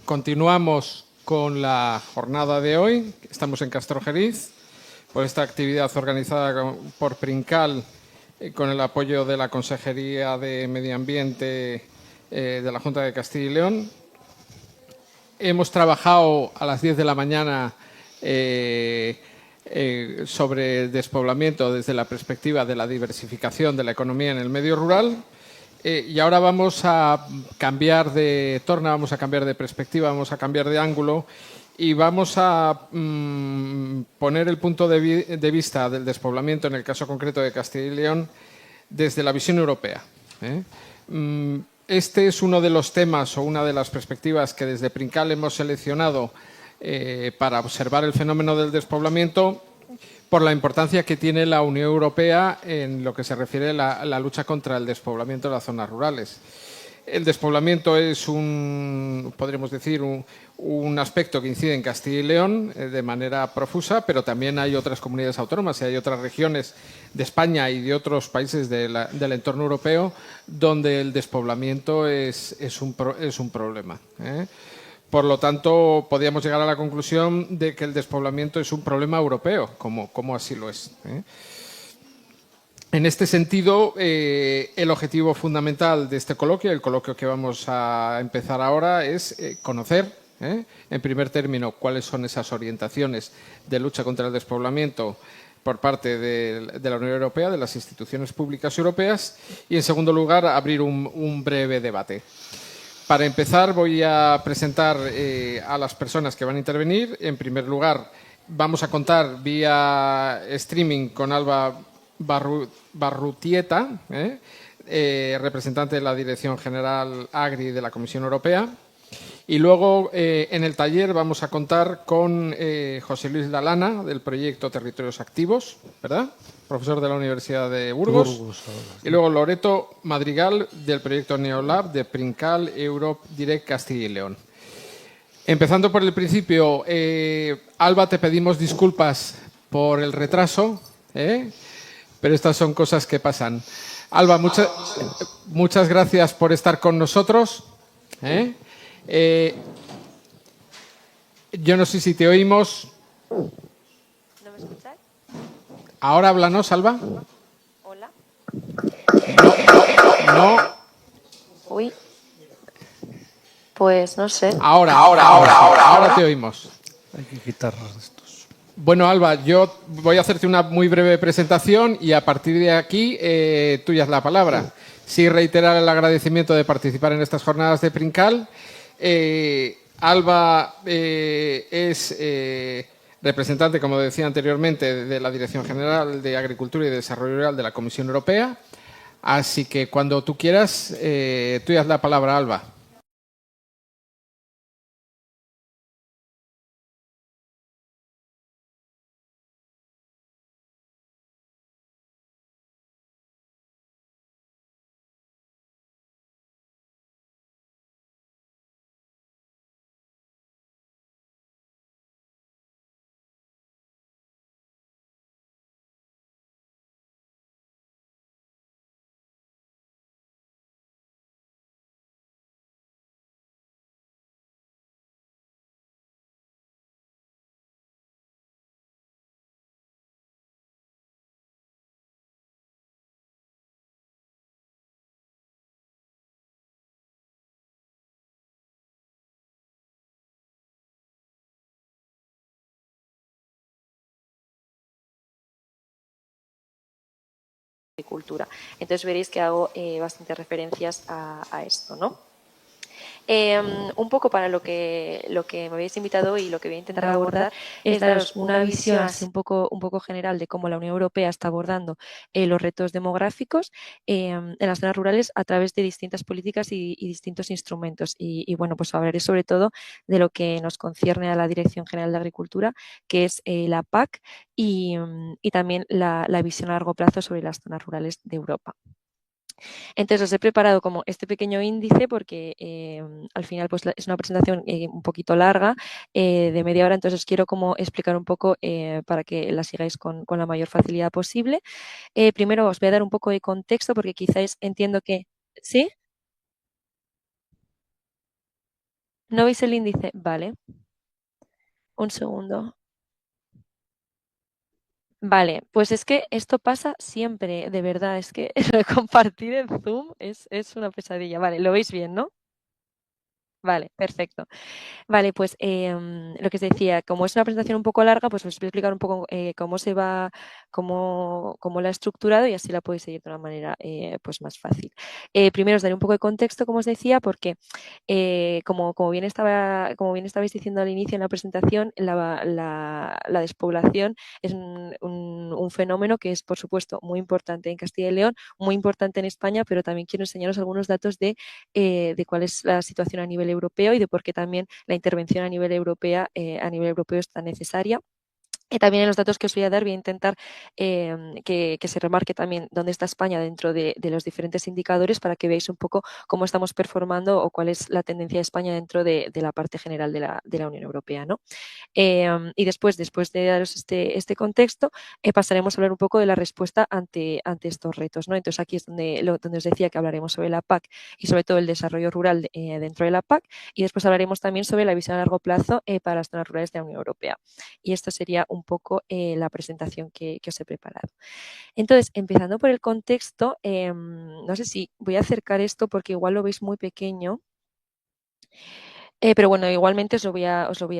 Continuamos con la jornada de hoy. Estamos en Castrojeriz por esta actividad organizada por Princal con el apoyo de la Consejería de Medio Ambiente de la Junta de Castilla y León. Hemos trabajado a las 10 de la mañana sobre el despoblamiento desde la perspectiva de la diversificación de la economía en el medio rural. Y ahora vamos a cambiar de torna, vamos a cambiar de perspectiva, vamos a cambiar de ángulo y vamos a poner el punto de vista del despoblamiento, en el caso concreto de Castilla y León, desde la visión europea. Este es uno de los temas o una de las perspectivas que desde Princal hemos seleccionado para observar el fenómeno del despoblamiento, por la importancia que tiene la Unión Europea en lo que se refiere a la lucha contra el despoblamiento de las zonas rurales. El despoblamiento es podríamos decir, un aspecto que incide en Castilla y León de manera profusa, pero también hay otras comunidades autónomas y hay otras regiones de España y de otros países del entorno europeo donde el despoblamiento es un problema. Por lo tanto, podríamos llegar a la conclusión de que el despoblamiento es un problema europeo, como así lo es. En este sentido, el objetivo fundamental de este coloquio, el coloquio que vamos a empezar ahora, es conocer, en primer término, cuáles son esas orientaciones de lucha contra el despoblamiento por parte de la Unión Europea, de las instituciones públicas europeas, y, en segundo lugar, abrir un breve debate. Para empezar, voy a presentar a las personas que van a intervenir. En primer lugar, vamos a contar vía streaming con Alba Barrutieta, representante de la Dirección General Agri de la Comisión Europea. Y luego, en el taller, vamos a contar con José Luis Lalana, del proyecto Territorios Activos, ¿verdad?, profesor de la Universidad de Burgos. Y luego Loreto Madrigal, del proyecto Neolab de Princal Europe Direct Castilla y León. Empezando por el principio, Alba, te pedimos disculpas por el retraso, pero estas son cosas que pasan. Alba, muchas gracias por estar con nosotros. Yo no sé si te oímos. ¿No me escucháis? Ahora háblanos, Alba. Hola. No. Uy. Pues no sé. Ahora te oímos. Hay que quitar estos. Bueno, Alba, yo voy a hacerte una muy breve presentación y a partir de aquí tuya es la palabra. Sí, reiterar el agradecimiento de participar en estas jornadas de Princal. Alba es representante, como decía anteriormente, de la Dirección General de Agricultura y Desarrollo Rural de la Comisión Europea. Así que cuando tú quieras, tuya es la palabra, Alba. Agricultura. Entonces veréis que hago bastantes referencias a esto, ¿no? Un poco para lo que me habéis invitado y lo que voy a intentar abordar es daros una visión así un poco general de cómo la Unión Europea está abordando los retos demográficos en las zonas rurales a través de distintas políticas y distintos instrumentos. Y bueno, pues hablaré sobre todo de lo que nos concierne a la Dirección General de Agricultura, que es la PAC y también la visión a largo plazo sobre las zonas rurales de Europa. Entonces os he preparado como este pequeño índice porque al final pues es una presentación un poquito larga, de media hora, entonces os quiero como explicar un poco para que la sigáis con la mayor facilidad posible. Primero os voy a dar un poco de contexto porque quizás entiendo que... ¿Sí? ¿No veis el índice? Vale. Un segundo. Vale, pues es que esto pasa siempre, de verdad, es que lo de compartir en Zoom es una pesadilla. Vale, lo veis bien, ¿no? Vale, perfecto. Vale, pues lo que os decía, como es una presentación un poco larga, pues os voy a explicar un poco cómo se va, cómo la he estructurado y así la podéis seguir de una manera pues más fácil. Primero os daré un poco de contexto, como os decía, porque como bien estabais diciendo al inicio en la presentación, la despoblación es un fenómeno que es, por supuesto, muy importante en Castilla y León, muy importante en España, pero también quiero enseñaros algunos datos de cuál es la situación a nivel europeo y de por qué también la intervención a nivel europeo es tan necesaria. Y también en los datos que os voy a dar voy a intentar que se remarque también dónde está España dentro de los diferentes indicadores para que veáis un poco cómo estamos performando o cuál es la tendencia de España dentro de la parte general de la Unión Europea, ¿no? Y después de daros este contexto, pasaremos a hablar un poco de la respuesta ante estos retos, ¿no? Entonces aquí es donde os decía que hablaremos sobre la PAC y sobre todo el desarrollo rural dentro de la PAC y después hablaremos también sobre la visión a largo plazo para las zonas rurales de la Unión Europea. Y esto sería un poco la presentación que os he preparado. Entonces, empezando por el contexto, no sé si voy a acercar esto porque igual lo veis muy pequeño. Pero bueno, igualmente os lo voy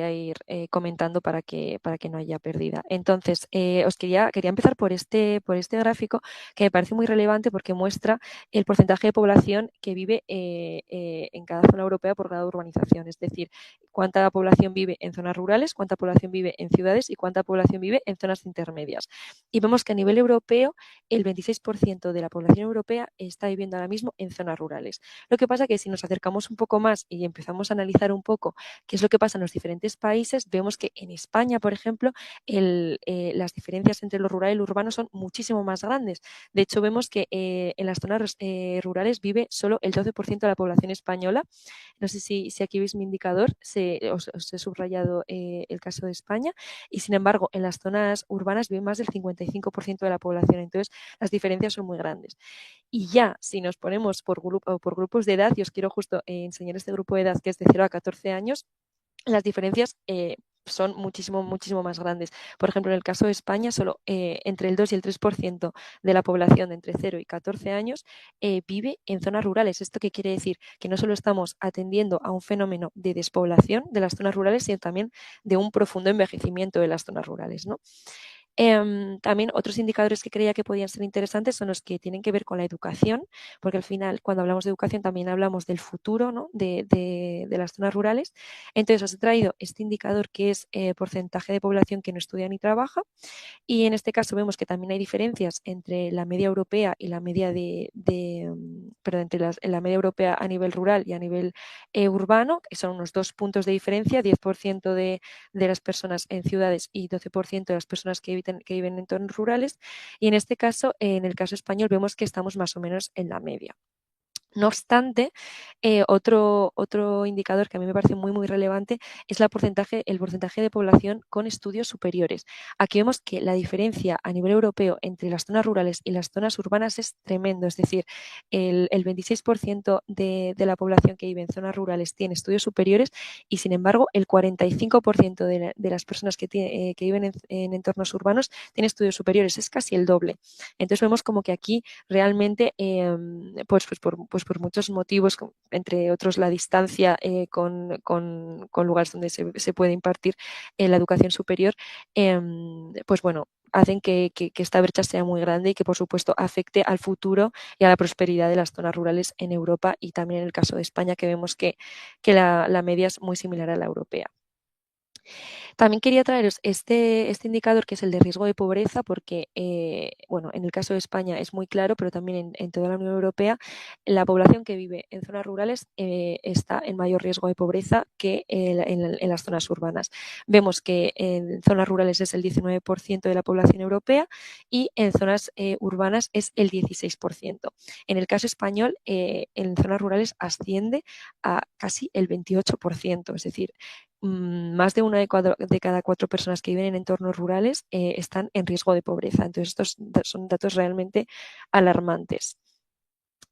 a ir comentando para que no haya pérdida. Entonces, quería empezar por este gráfico que me parece muy relevante porque muestra el porcentaje de población que vive en cada zona europea por grado de urbanización. Es decir, cuánta población vive en zonas rurales, cuánta población vive en ciudades y cuánta población vive en zonas intermedias. Y vemos que a nivel europeo, el 26% de la población europea está viviendo ahora mismo en zonas rurales. Lo que pasa es que si nos acercamos un poco más y empezamos a analizar un poco qué es lo que pasa en los diferentes países, vemos que en España, por ejemplo, las diferencias entre lo rural y lo urbano son muchísimo más grandes. De hecho, vemos que en las zonas rurales vive solo el 12% de la población española. No sé si aquí veis mi indicador, os he subrayado el caso de España, y sin embargo, en las zonas urbanas vive más del 55% de la población. Entonces, las diferencias son muy grandes. Y ya, si nos ponemos por grupos de edad, y os quiero justo enseñar este grupo de edad que es de 0 a 14 años, las diferencias son muchísimo más grandes. Por ejemplo, en el caso de España, solo entre el 2 y el 3% de la población de entre 0 y 14 años vive en zonas rurales. ¿Esto qué quiere decir? Que no solo estamos atendiendo a un fenómeno de despoblación de las zonas rurales, sino también de un profundo envejecimiento de las zonas rurales, ¿no? También otros indicadores que creía que podían ser interesantes son los que tienen que ver con la educación, porque al final cuando hablamos de educación también hablamos del futuro, ¿no? de las zonas rurales. Entonces os he traído este indicador que es porcentaje de población que no estudia ni trabaja, y en este caso vemos que también hay diferencias entre la media europea y la media perdón, la media europea a nivel rural y a nivel urbano, que son unos 2 puntos de diferencia, 10% de las personas en ciudades y 12% de las personas que viven en entornos rurales. Y en este caso, en el caso español, vemos que estamos más o menos en la media. No obstante, otro indicador que a mí me parece muy relevante es el porcentaje de población con estudios superiores. Aquí vemos que la diferencia a nivel europeo entre las zonas rurales y las zonas urbanas es tremendo. Es decir, el 26% de la población que vive en zonas rurales tiene estudios superiores y, sin embargo, el 45% de las personas que viven en entornos urbanos tiene estudios superiores. Es casi el doble. Entonces vemos como que aquí realmente, por muchos motivos, entre otros la distancia con lugares donde se puede impartir la educación superior, pues bueno, hacen que esta brecha sea muy grande y que, por supuesto, afecte al futuro y a la prosperidad de las zonas rurales en Europa y también en el caso de España, que vemos que la media es muy similar a la europea. También quería traeros este indicador que es el de riesgo de pobreza porque, bueno, en el caso de España es muy claro, pero también en toda la Unión Europea, la población que vive en zonas rurales está en mayor riesgo de pobreza que en las zonas urbanas. Vemos que en zonas rurales es el 19% de la población europea y en zonas urbanas es el 16%. En el caso español, en zonas rurales asciende a casi el 28%, es decir, más de una de cada 4 personas que viven en entornos rurales están en riesgo de pobreza. Entonces, estos son datos realmente alarmantes.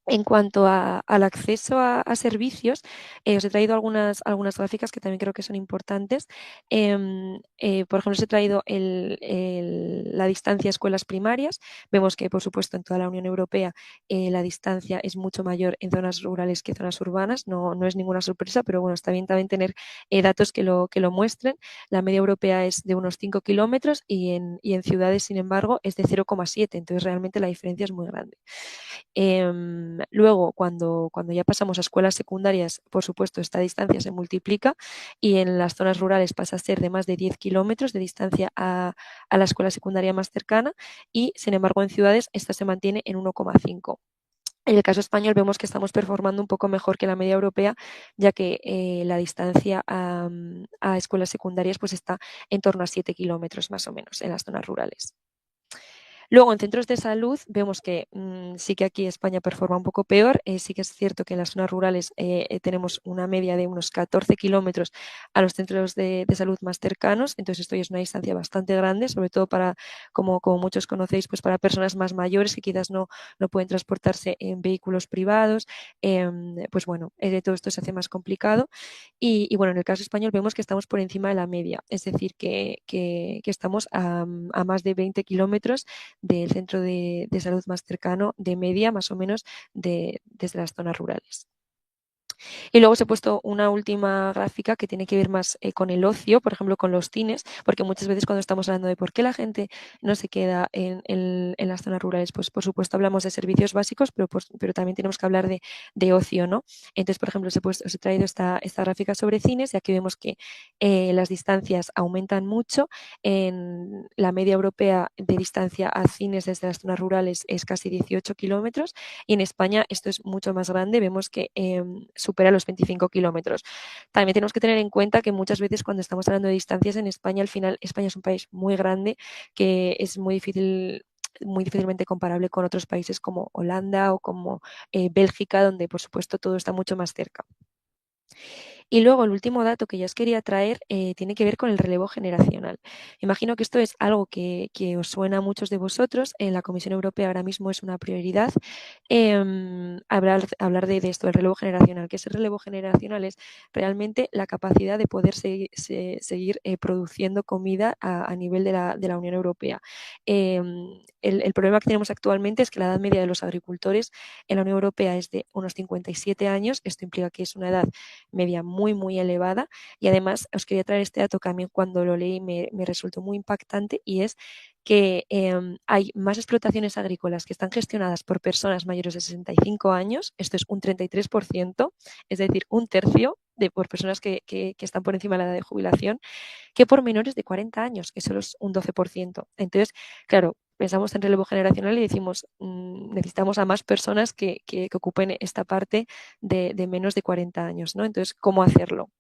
En cuanto al acceso a servicios, os he traído algunas gráficas que también creo que son importantes. Por ejemplo, os he traído la distancia a escuelas primarias. Vemos que, por supuesto, en toda la Unión Europea la distancia es mucho mayor en zonas rurales que zonas urbanas. No es ninguna sorpresa, pero bueno, está bien también tener datos que lo muestren. La media europea es de unos 5 kilómetros y en ciudades, sin embargo, es de 0,7. Entonces, realmente la diferencia es muy grande. Luego, cuando ya pasamos a escuelas secundarias, por supuesto, esta distancia se multiplica y en las zonas rurales pasa a ser de más de 10 kilómetros de distancia a la escuela secundaria más cercana y, sin embargo, en ciudades esta se mantiene en 1,5. En el caso español vemos que estamos performando un poco mejor que la media europea, ya que la distancia a escuelas secundarias pues está en torno a 7 kilómetros más o menos en las zonas rurales. Luego, en centros de salud, vemos que sí que aquí España performa un poco peor. Sí que es cierto que en las zonas rurales tenemos una media de unos 14 kilómetros a los centros de salud más cercanos. Entonces, esto ya es una distancia bastante grande, sobre todo para, como muchos conocéis, pues para personas más mayores que quizás no pueden transportarse en vehículos privados. Pues bueno, todo esto se hace más complicado. Y bueno, en el caso español vemos que estamos por encima de la media, es decir, que estamos a más de 20 kilómetros del centro de salud más cercano, de media más o menos, desde las zonas rurales. Y luego os he puesto una última gráfica que tiene que ver más con el ocio, por ejemplo, con los cines, porque muchas veces cuando estamos hablando de por qué la gente no se queda en las zonas rurales, pues por supuesto hablamos de servicios básicos, pero también tenemos que hablar de ocio, ¿no? Entonces, por ejemplo, os he traído esta gráfica sobre cines y aquí vemos que las distancias aumentan mucho. En la media europea de distancia a cines desde las zonas rurales es casi 18 kilómetros y en España esto es mucho más grande, vemos que supera los 25 kilómetros. También tenemos que tener en cuenta que muchas veces cuando estamos hablando de distancias en España, al final España es un país muy grande que es muy difícilmente comparable con otros países como Holanda o como Bélgica, donde por supuesto todo está mucho más cerca. Y luego el último dato que ya os quería traer tiene que ver con el relevo generacional. Imagino que esto es algo que os suena a muchos de vosotros. En la Comisión Europea ahora mismo es una prioridad hablar de esto, el relevo generacional. ¿Qué es el relevo generacional? Es realmente la capacidad de poder seguir produciendo comida a nivel de la Unión Europea. El problema que tenemos actualmente es que la edad media de los agricultores en la Unión Europea es de unos 57 años. Esto implica que es una edad media muy elevada y además os quería traer este dato que a mí cuando lo leí me resultó muy impactante y es que hay más explotaciones agrícolas que están gestionadas por personas mayores de 65 años, esto es un 33%, es decir, un tercio por personas que están por encima de la edad de jubilación, que por menores de 40 años, que solo es un 12%. Entonces, claro, pensamos en relevo generacional y decimos, necesitamos a más personas que ocupen esta parte de menos de 40 años, ¿no? Entonces, ¿cómo hacerlo?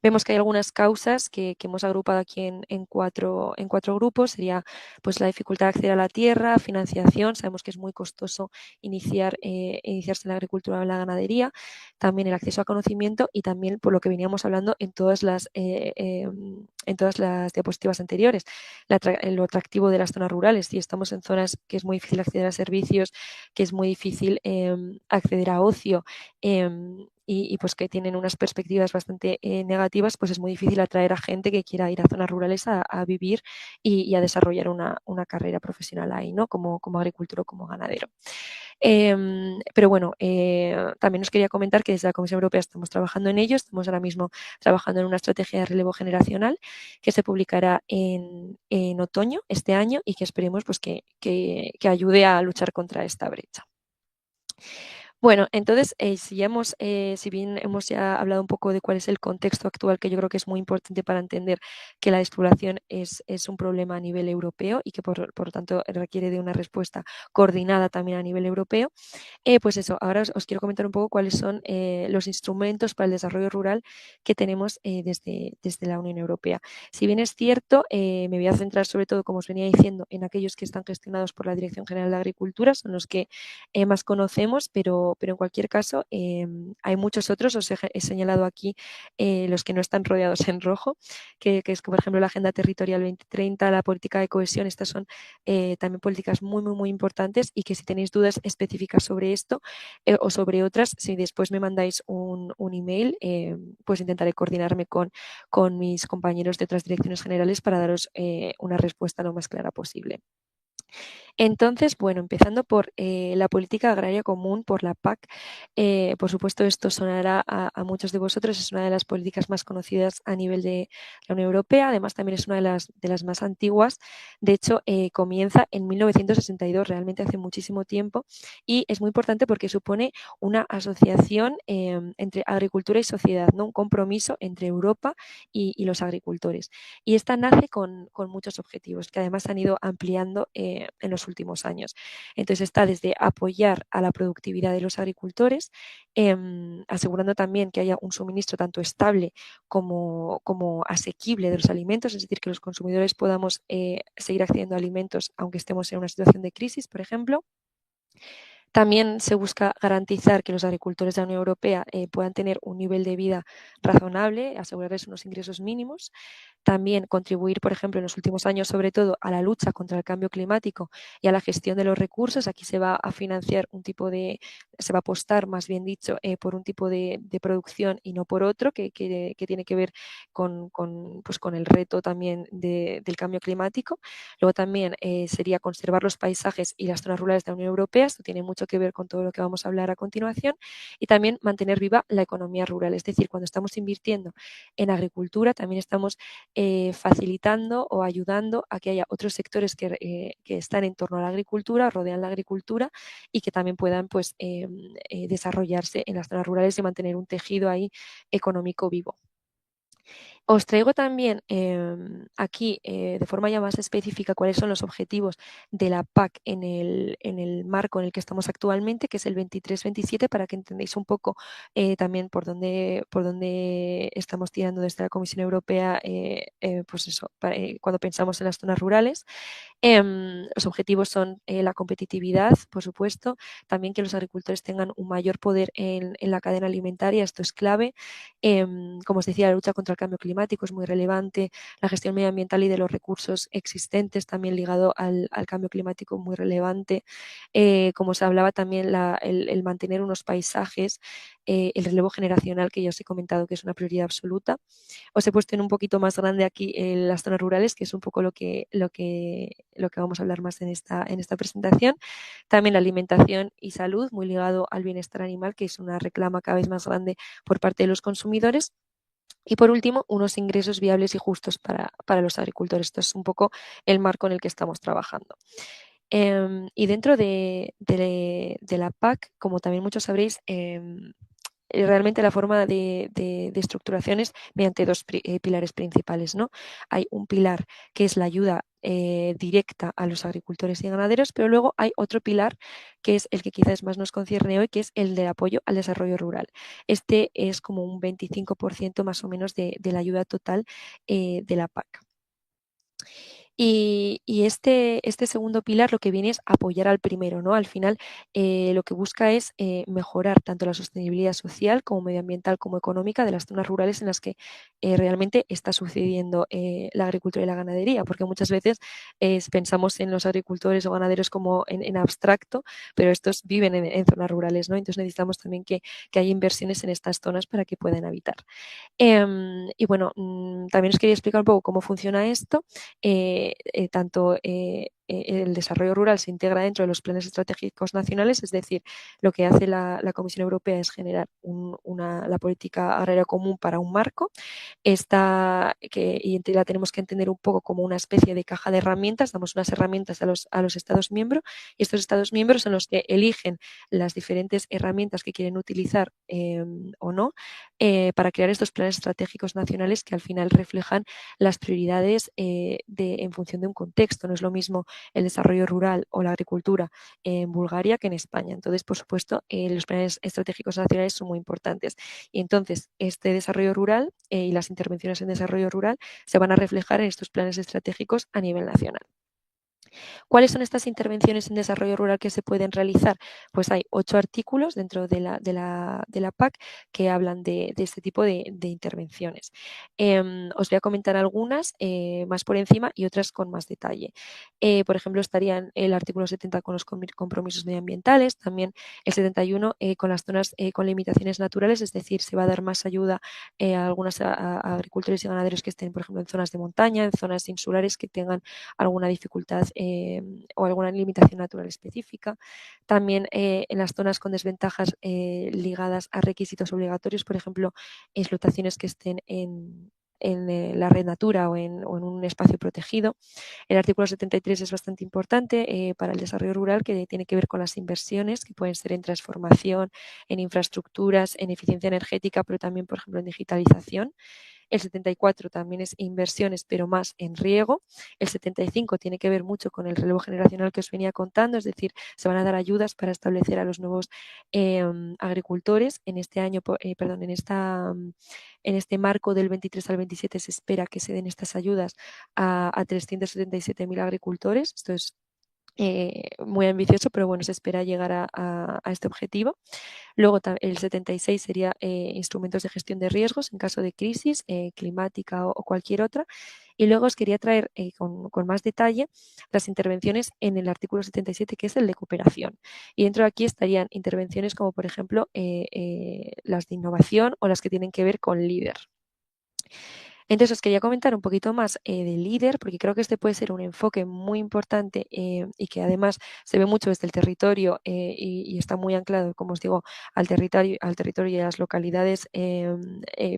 Vemos que hay algunas causas que hemos agrupado aquí en cuatro grupos. Sería pues la dificultad de acceder a la tierra, financiación, sabemos que es muy costoso iniciarse en la agricultura o en la ganadería, también el acceso a conocimiento y también por lo que veníamos hablando en todas las diapositivas anteriores, lo atractivo de las zonas rurales. Si estamos en zonas que es muy difícil acceder a servicios, que es muy difícil acceder a ocio, y pues que tienen unas perspectivas bastante negativas, pues es muy difícil atraer a gente que quiera ir a zonas rurales a vivir y a desarrollar una carrera profesional ahí, ¿no? Como agricultor o como ganadero. Pero bueno, también os quería comentar que desde la Comisión Europea estamos trabajando en ello, estamos ahora mismo trabajando en una estrategia de relevo generacional que se publicará en otoño este año y que esperemos pues, que ayude a luchar contra esta brecha. Bueno, entonces, si bien hemos ya hablado un poco de cuál es el contexto actual, que yo creo que es muy importante para entender que la despoblación es un problema a nivel europeo y que por lo tanto requiere de una respuesta coordinada también a nivel europeo, pues eso, ahora os quiero comentar un poco cuáles son los instrumentos para el desarrollo rural que tenemos desde la Unión Europea. Si bien es cierto, me voy a centrar sobre todo, como os venía diciendo, en aquellos que están gestionados por la Dirección General de Agricultura, son los que más conocemos, pero pero en cualquier caso hay muchos otros, os he señalado aquí los que no están rodeados en rojo, que es, por ejemplo, la Agenda Territorial 2030, la política de cohesión. Estas son también políticas muy, muy, muy importantes, y que si tenéis dudas específicas sobre esto o sobre otras, si después me mandáis un email, pues intentaré coordinarme con mis compañeros de otras direcciones generales para daros una respuesta lo más clara posible. Entonces, bueno, empezando por la política agraria común, por la PAC, por supuesto esto sonará a muchos de vosotros, es una de las políticas más conocidas a nivel de la Unión Europea, además también es una de las más antiguas. De hecho, comienza en 1962, realmente hace muchísimo tiempo, y es muy importante porque supone una asociación entre agricultura y sociedad, ¿no? Un compromiso entre Europa y los agricultores. Y esta nace con muchos objetivos que además han ido ampliando en los últimos años. Entonces está desde apoyar a la productividad de los agricultores, asegurando también que haya un suministro tanto estable como asequible de los alimentos, es decir, que los consumidores podamos seguir accediendo a alimentos aunque estemos en una situación de crisis, por ejemplo. También se busca garantizar que los agricultores de la Unión Europea puedan tener un nivel de vida razonable, asegurarles unos ingresos mínimos. También contribuir, por ejemplo, en los últimos años, sobre todo, a la lucha contra el cambio climático y a la gestión de los recursos. Aquí se va a financiar se va a apostar, más bien dicho, por un tipo de producción y no por otro, que tiene que ver pues con el reto también del cambio climático. Luego también sería conservar los paisajes y las zonas rurales de la Unión Europea. Esto tiene mucho que ver con todo lo que vamos a hablar a continuación. Y también mantener viva la economía rural. Es decir, cuando estamos invirtiendo en agricultura, también estamos facilitando o ayudando a que haya otros sectores que están en torno a la agricultura, rodean la agricultura, y que también puedan pues, desarrollarse en las zonas rurales y mantener un tejido ahí económico vivo. Os traigo también aquí de forma ya más específica cuáles son los objetivos de la PAC en el marco en el que estamos actualmente, que es el 23-27, para que entendáis un poco también por dónde estamos tirando desde la Comisión Europea, pues eso, cuando pensamos en las zonas rurales. Los objetivos son la competitividad, por supuesto, también que los agricultores tengan un mayor poder en la cadena alimentaria, esto es clave. Como os decía, la lucha contra el cambio climático es muy relevante, la gestión medioambiental y de los recursos existentes también ligado al cambio climático muy relevante. Como os hablaba también, el mantener unos paisajes, el relevo generacional, que ya os he comentado que es una prioridad absoluta. Os he puesto en un poquito más grande aquí las zonas rurales, que es un poco lo que vamos a hablar más en esta presentación. También la alimentación y salud, muy ligado al bienestar animal, que es una reclama cada vez más grande por parte de los consumidores. Y por último, unos ingresos viables y justos para los agricultores. Esto es un poco el marco en el que estamos trabajando. Y dentro de la PAC, como también muchos sabréis, realmente la forma de estructuración es mediante dos pilares principales, ¿no? Hay un pilar que es la ayuda directa a los agricultores y ganaderos, pero luego hay otro pilar que es el que quizás más nos concierne hoy, que es el del apoyo al desarrollo rural. Este es como un 25% más o menos de la ayuda total de la PAC. Y este segundo pilar lo que viene es apoyar al primero, ¿no? Al final lo que busca es mejorar tanto la sostenibilidad social como medioambiental como económica de las zonas rurales en las que realmente está sucediendo la agricultura y la ganadería, porque muchas veces pensamos en los agricultores o ganaderos como en abstracto, pero estos viven en zonas rurales, ¿no? Entonces necesitamos también que haya inversiones en estas zonas para que puedan habitar. Y bueno, también os quería explicar un poco cómo funciona esto. Tanto el desarrollo rural se integra dentro de los planes estratégicos nacionales, es decir, lo que hace la Comisión Europea es generar la política agraria común para un marco, y la tenemos que entender un poco como una especie de caja de herramientas, damos unas herramientas a los Estados miembros, y estos Estados miembros son los que eligen las diferentes herramientas que quieren utilizar o no para crear estos planes estratégicos nacionales que al final reflejan las prioridades en función de un contexto. No es lo mismo el desarrollo rural o la agricultura en Bulgaria que en España. Entonces, por supuesto, los planes estratégicos nacionales son muy importantes. Y entonces, este desarrollo rural y las intervenciones en desarrollo rural se van a reflejar en estos planes estratégicos a nivel nacional. ¿Cuáles son estas intervenciones en desarrollo rural que se pueden realizar? Pues hay 8 artículos dentro de la PAC que hablan de este tipo de intervenciones. Os voy a comentar algunas más por encima y otras con más detalle. Por ejemplo, estarían el artículo 70 con los compromisos medioambientales, también el 71 con las zonas con limitaciones naturales, es decir, se va a dar más ayuda a algunos agricultores y ganaderos que estén, por ejemplo, en zonas de montaña, en zonas insulares que tengan alguna dificultad o alguna limitación natural específica. También en las zonas con desventajas ligadas a requisitos obligatorios, por ejemplo, explotaciones que estén en la red Natura o en un espacio protegido. El artículo 73 es bastante importante para el desarrollo rural, que tiene que ver con las inversiones, que pueden ser en transformación, en infraestructuras, en eficiencia energética, pero también, por ejemplo, en digitalización. El 74 también es inversiones, pero más en riego. El 75 tiene que ver mucho con el relevo generacional que os venía contando, es decir, se van a dar ayudas para establecer a los nuevos agricultores. En este año, perdón, en este marco del 23 al 27 se espera que se den estas ayudas a 377.000 agricultores. Esto es muy ambicioso, pero bueno, se espera llegar a este objetivo. Luego el 76 sería instrumentos de gestión de riesgos en caso de crisis climática o cualquier otra. Y luego os quería traer con más detalle las intervenciones en el artículo 77, que es el de cooperación. Y dentro de aquí estarían intervenciones como, por ejemplo, las de innovación o las que tienen que ver con líder. Entonces os quería comentar un poquito más de líder, porque creo que este puede ser un enfoque muy importante y que además se ve mucho desde el territorio y está muy anclado, como os digo, al territorio y a las localidades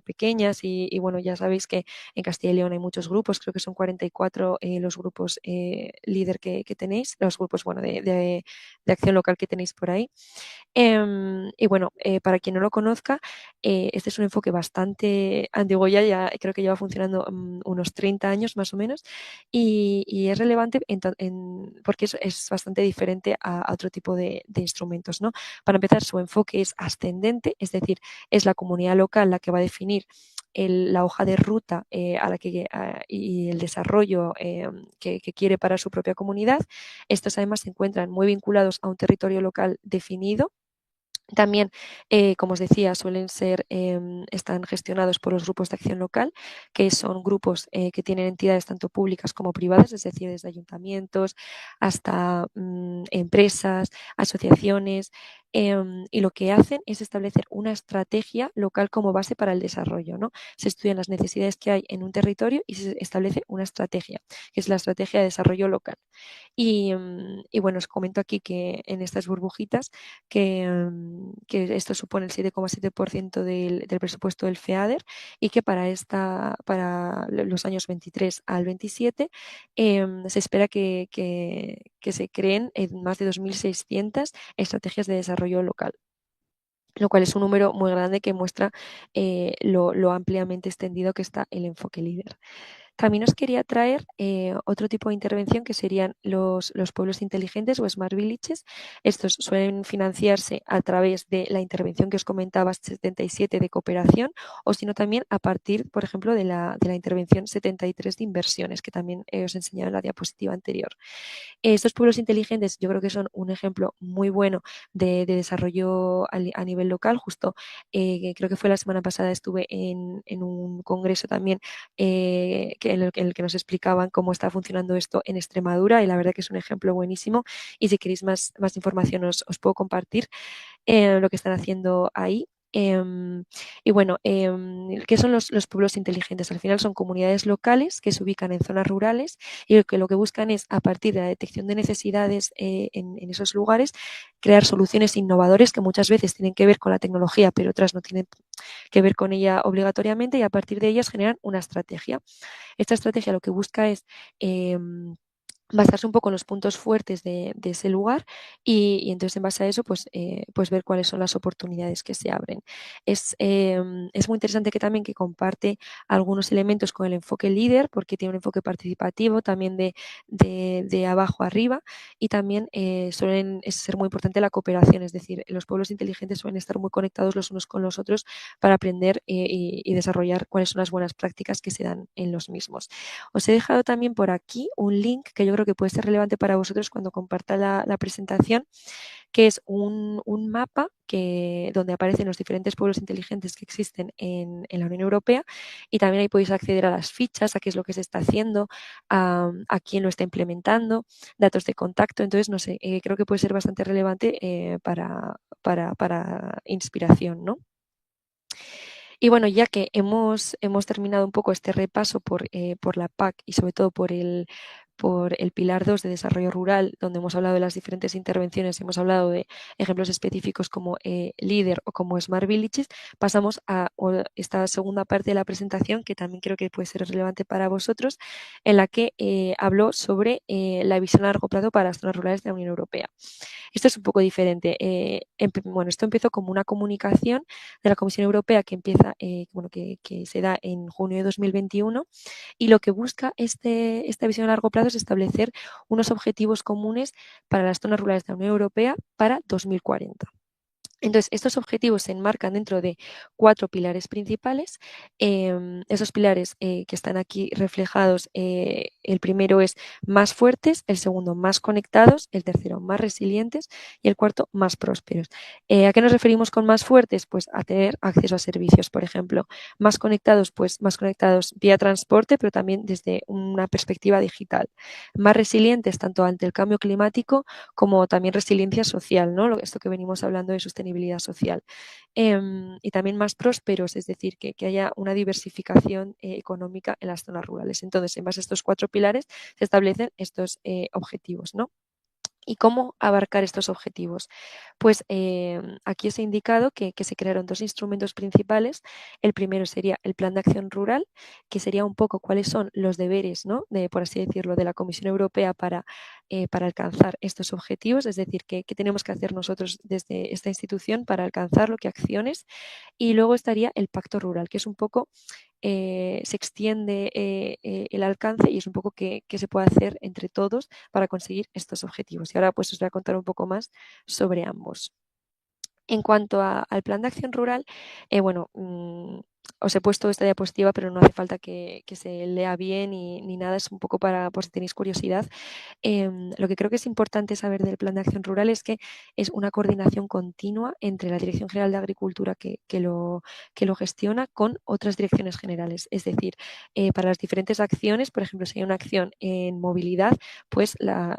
pequeñas. Y bueno, ya sabéis que en Castilla y León hay muchos grupos, creo que son 44 los grupos líder que tenéis, los grupos bueno, de acción local que tenéis por ahí. Y bueno, para quien no lo conozca, este es un enfoque bastante antiguo ya creo que lleva funcionando unos 30 años más o menos y es relevante porque es bastante diferente a otro tipo de instrumentos, ¿no? Para empezar, su enfoque es ascendente, es decir, es la comunidad local la que va a definir la hoja de ruta y el desarrollo que quiere para su propia comunidad. Estos además se encuentran muy vinculados a un territorio local definido. También, como os decía, están gestionados por los grupos de acción local, que son grupos que tienen entidades tanto públicas como privadas, es decir, desde ayuntamientos hasta empresas, asociaciones, y lo que hacen es establecer una estrategia local como base para el desarrollo, ¿no? Se estudian las necesidades que hay en un territorio y se establece una estrategia, que es la estrategia de desarrollo local. Y bueno, os comento aquí que en estas burbujitas que esto supone el 7,7% del presupuesto del FEADER y que para los años 23 al 27 se espera que se creen más de 2.600 estrategias de desarrollo local, lo cual es un número muy grande que muestra lo ampliamente extendido que está el enfoque líder. También os quería traer otro tipo de intervención que serían los pueblos inteligentes o Smart Villages. Estos suelen financiarse a través de la intervención que os comentaba 77 de cooperación o sino también a partir, por ejemplo, de la intervención 73 de inversiones que también os enseñaba en la diapositiva anterior. Estos pueblos inteligentes yo creo que son un ejemplo muy bueno de desarrollo a nivel local. Justo creo que fue la semana pasada estuve en un congreso también en el que nos explicaban cómo está funcionando esto en Extremadura y la verdad que es un ejemplo buenísimo y si queréis más información os puedo compartir lo que están haciendo ahí. Y bueno, ¿qué son los pueblos inteligentes? Al final son comunidades locales que se ubican en zonas rurales y lo que buscan es, a partir de la detección de necesidades en esos lugares, crear soluciones innovadoras que muchas veces tienen que ver con la tecnología, pero otras no tienen que ver con ella obligatoriamente y a partir de ellas generan una estrategia. Esta estrategia lo que busca es basarse un poco en los puntos fuertes de ese lugar y entonces en base a eso pues ver cuáles son las oportunidades que se abren. Es muy interesante que también que comparte algunos elementos con el enfoque líder porque tiene un enfoque participativo también de abajo arriba y también suelen ser muy importante la cooperación, es decir, los pueblos inteligentes suelen estar muy conectados los unos con los otros para aprender y desarrollar cuáles son las buenas prácticas que se dan en los mismos. Os he dejado también por aquí un link que yo creo creo que puede ser relevante para vosotros cuando comparta la presentación, que es un mapa donde aparecen los diferentes pueblos inteligentes que existen en la Unión Europea, y también ahí podéis acceder a las fichas, a qué es lo que se está haciendo, a quién lo está implementando, datos de contacto. Entonces, no sé, creo que puede ser bastante relevante para inspiración, ¿no? Y bueno, ya que hemos terminado un poco este repaso por la PAC y sobre todo por el pilar 2 de desarrollo rural, donde hemos hablado de las diferentes intervenciones, hemos hablado de ejemplos específicos como LEADER o como Smart Villages, pasamos a esta segunda parte de la presentación, que también creo que puede ser relevante para vosotros, en la que hablo sobre la visión a largo plazo para las zonas rurales de la Unión Europea. Esto es un poco diferente. Bueno, esto empezó como una comunicación de la Comisión Europea que empieza, que se da en junio de 2021, y lo que busca esta visión a largo plazo es establecer unos objetivos comunes para las zonas rurales de la Unión Europea para 2040. Entonces, estos objetivos se enmarcan dentro de 4 pilares principales. Esos pilares que están aquí reflejados, el primero es más fuertes, el segundo más conectados, el tercero más resilientes y el cuarto más prósperos. ¿A qué nos referimos con más fuertes? Pues a tener acceso a servicios, por ejemplo. Más conectados, pues más conectados vía transporte, pero también desde una perspectiva digital. Más resilientes tanto ante el cambio climático como también resiliencia social, ¿no? Esto que venimos hablando de sostenibilidad social. Y también más prósperos, es decir, que haya una diversificación económica en las zonas rurales. Entonces, en base a estos 4 pilares se establecen estos objetivos, ¿no? ¿Y cómo abarcar estos objetivos? Pues aquí os he indicado que se crearon 2 instrumentos principales. El primero sería el Plan de Acción Rural, que sería un poco cuáles son los deberes, ¿no? Por así decirlo, de la Comisión Europea para alcanzar estos objetivos, es decir, qué tenemos que hacer nosotros desde esta institución para alcanzarlo, qué acciones. Y luego estaría el Pacto Rural, que es un poco se extiende el alcance y es un poco qué se puede hacer entre todos para conseguir estos objetivos. Y ahora pues os voy a contar un poco más sobre ambos. En cuanto al plan de acción rural, os he puesto esta diapositiva, pero no hace falta que se lea bien ni nada, es un poco por si tenéis curiosidad. Lo que creo que es importante saber del Plan de Acción Rural es que es una coordinación continua entre la Dirección General de Agricultura que lo gestiona con otras direcciones generales. Es decir, para las diferentes acciones, por ejemplo, si hay una acción en movilidad, pues la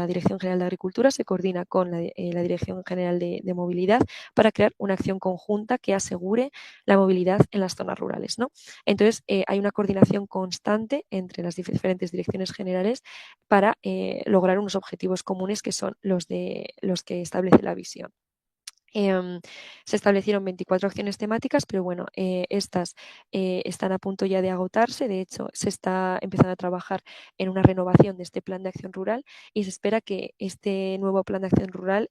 Dirección General de Agricultura se coordina con la Dirección General de Movilidad para crear una acción conjunta que asegure la movilidad en las zonas rurales, ¿no? Entonces, hay una coordinación constante entre las diferentes direcciones generales para lograr unos objetivos comunes que son los que establece la visión. Se establecieron 24 acciones temáticas, pero bueno, estas están a punto ya de agotarse. De hecho, se está empezando a trabajar en una renovación de este plan de acción rural y se espera que este nuevo plan de acción rural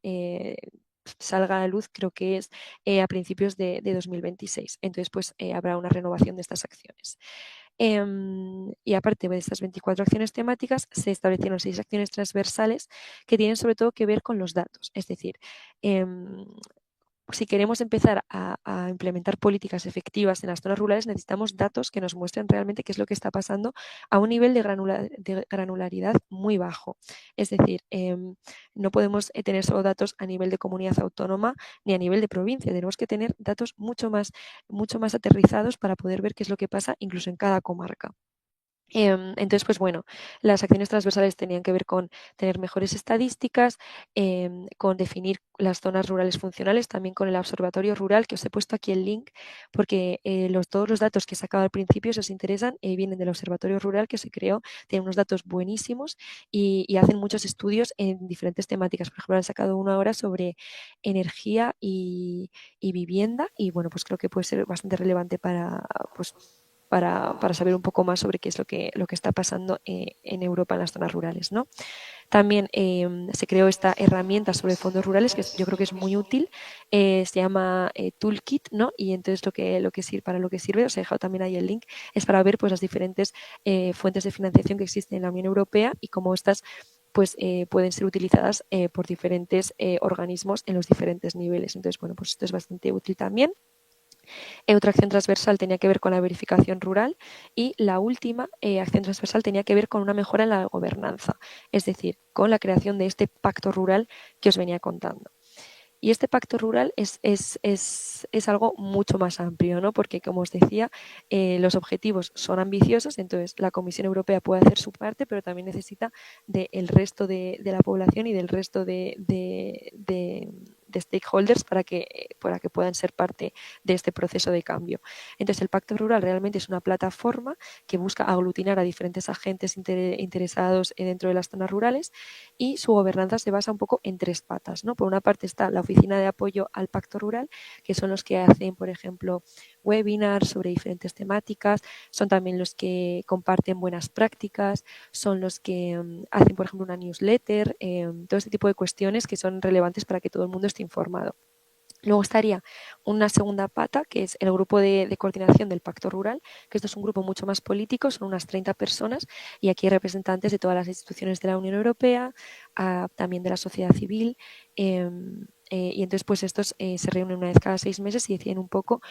salga a la luz, creo que es a principios de 2026. Entonces, pues habrá una renovación de estas acciones. Y aparte de estas 24 acciones temáticas, se establecieron 6 acciones transversales que tienen sobre todo que ver con los datos. Es decir, si queremos empezar a implementar políticas efectivas en las zonas rurales, necesitamos datos que nos muestren realmente qué es lo que está pasando a un nivel de granularidad muy bajo. Es decir, no podemos tener solo datos a nivel de comunidad autónoma ni a nivel de provincia. Tenemos que tener datos mucho más aterrizados para poder ver qué es lo que pasa incluso en cada comarca. Entonces, pues bueno, las acciones transversales tenían que ver con tener mejores estadísticas, con definir las zonas rurales funcionales, también con el observatorio rural, que os he puesto aquí el link, porque todos los datos que he sacado al principio, si os interesan, vienen del observatorio rural que se creó, tiene unos datos buenísimos y hacen muchos estudios en diferentes temáticas. Por ejemplo, han sacado uno ahora sobre energía y vivienda y bueno, pues creo que puede ser bastante relevante para saber un poco más sobre qué es lo que está pasando en Europa en las zonas rurales, ¿no? También se creó esta herramienta sobre fondos rurales que yo creo que es muy útil, se llama Toolkit, ¿no? Y entonces para lo que sirve, os he dejado también ahí el link, es para ver pues las diferentes fuentes de financiación que existen en la Unión Europea y cómo estas pues pueden ser utilizadas por diferentes organismos en los diferentes niveles. Entonces, bueno, pues esto es bastante útil también. Otra acción transversal tenía que ver con la verificación rural y la última acción transversal tenía que ver con una mejora en la gobernanza, es decir, con la creación de este pacto rural que os venía contando. Y este pacto rural es algo mucho más amplio, ¿no? Porque, como os decía, los objetivos son ambiciosos, entonces la Comisión Europea puede hacer su parte, pero también necesita del resto de la población y del resto de stakeholders para que puedan ser parte de este proceso de cambio. Entonces, el Pacto Rural realmente es una plataforma que busca aglutinar a diferentes agentes interesados dentro de las zonas rurales y su gobernanza se basa un poco en tres patas, ¿no? Por una parte está la Oficina de Apoyo al Pacto Rural, que son los que hacen, por ejemplo, webinars sobre diferentes temáticas, son también los que comparten buenas prácticas, son los que hacen, por ejemplo, una newsletter, todo este tipo de cuestiones que son relevantes para que todo el mundo esté informado. Luego estaría una segunda pata, que es el grupo de coordinación del Pacto Rural, que esto es un grupo mucho más político, son unas 30 personas y aquí hay representantes de todas las instituciones de la Unión Europea, también de la sociedad civil, y entonces pues estos se reúnen una vez cada 6 meses y deciden un poco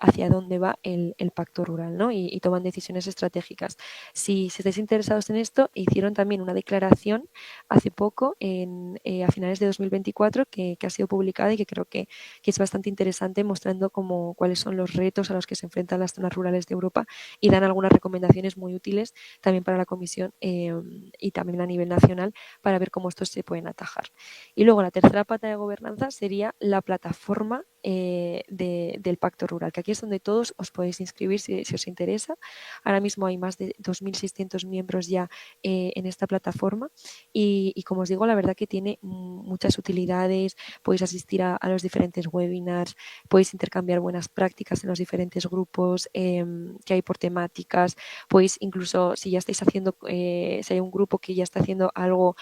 hacia dónde va el Pacto Rural, ¿no? Y toman decisiones estratégicas. Si estáis interesados en esto, hicieron también una declaración hace poco, a finales de 2024, que ha sido publicada y que creo que es bastante interesante, mostrando cuáles son los retos a los que se enfrentan las zonas rurales de Europa y dan algunas recomendaciones muy útiles también para la Comisión y también a nivel nacional para ver cómo estos se pueden atajar. Y luego la tercera pata de gobernanza sería la plataforma del Pacto Rural, que aquí es donde todos os podéis inscribir si os interesa. Ahora mismo hay más de 2.600 miembros ya en esta plataforma y como os digo, la verdad que tiene muchas utilidades, podéis asistir a los diferentes webinars, podéis intercambiar buenas prácticas en los diferentes grupos que hay por temáticas, podéis incluso, si ya estáis haciendo, si hay un grupo que ya está haciendo algo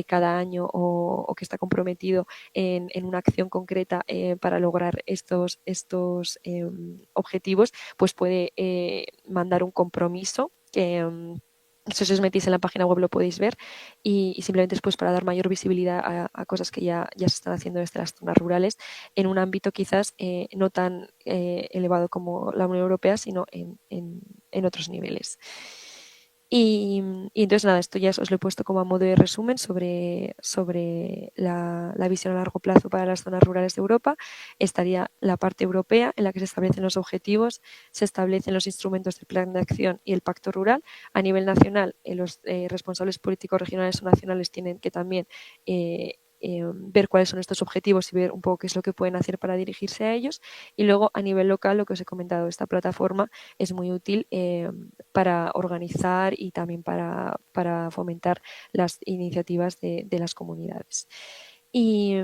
cada año o que está comprometido en una acción concreta para lograr estos objetivos, pues puede mandar un compromiso que si os metéis en la página web lo podéis ver y simplemente es pues para dar mayor visibilidad a cosas que ya se están haciendo desde las zonas rurales en un ámbito quizás no tan elevado como la Unión Europea, sino en otros niveles. Y entonces nada, esto ya os lo he puesto como a modo de resumen sobre la visión a largo plazo para las zonas rurales de Europa. Estaría la parte europea en la que se establecen los objetivos, se establecen los instrumentos del plan de acción y el pacto rural. A nivel nacional, los responsables políticos regionales o nacionales tienen que también ver cuáles son estos objetivos y ver un poco qué es lo que pueden hacer para dirigirse a ellos. Y luego a nivel local, lo que os he comentado, esta plataforma es muy útil para organizar y también para fomentar las iniciativas de las comunidades. Y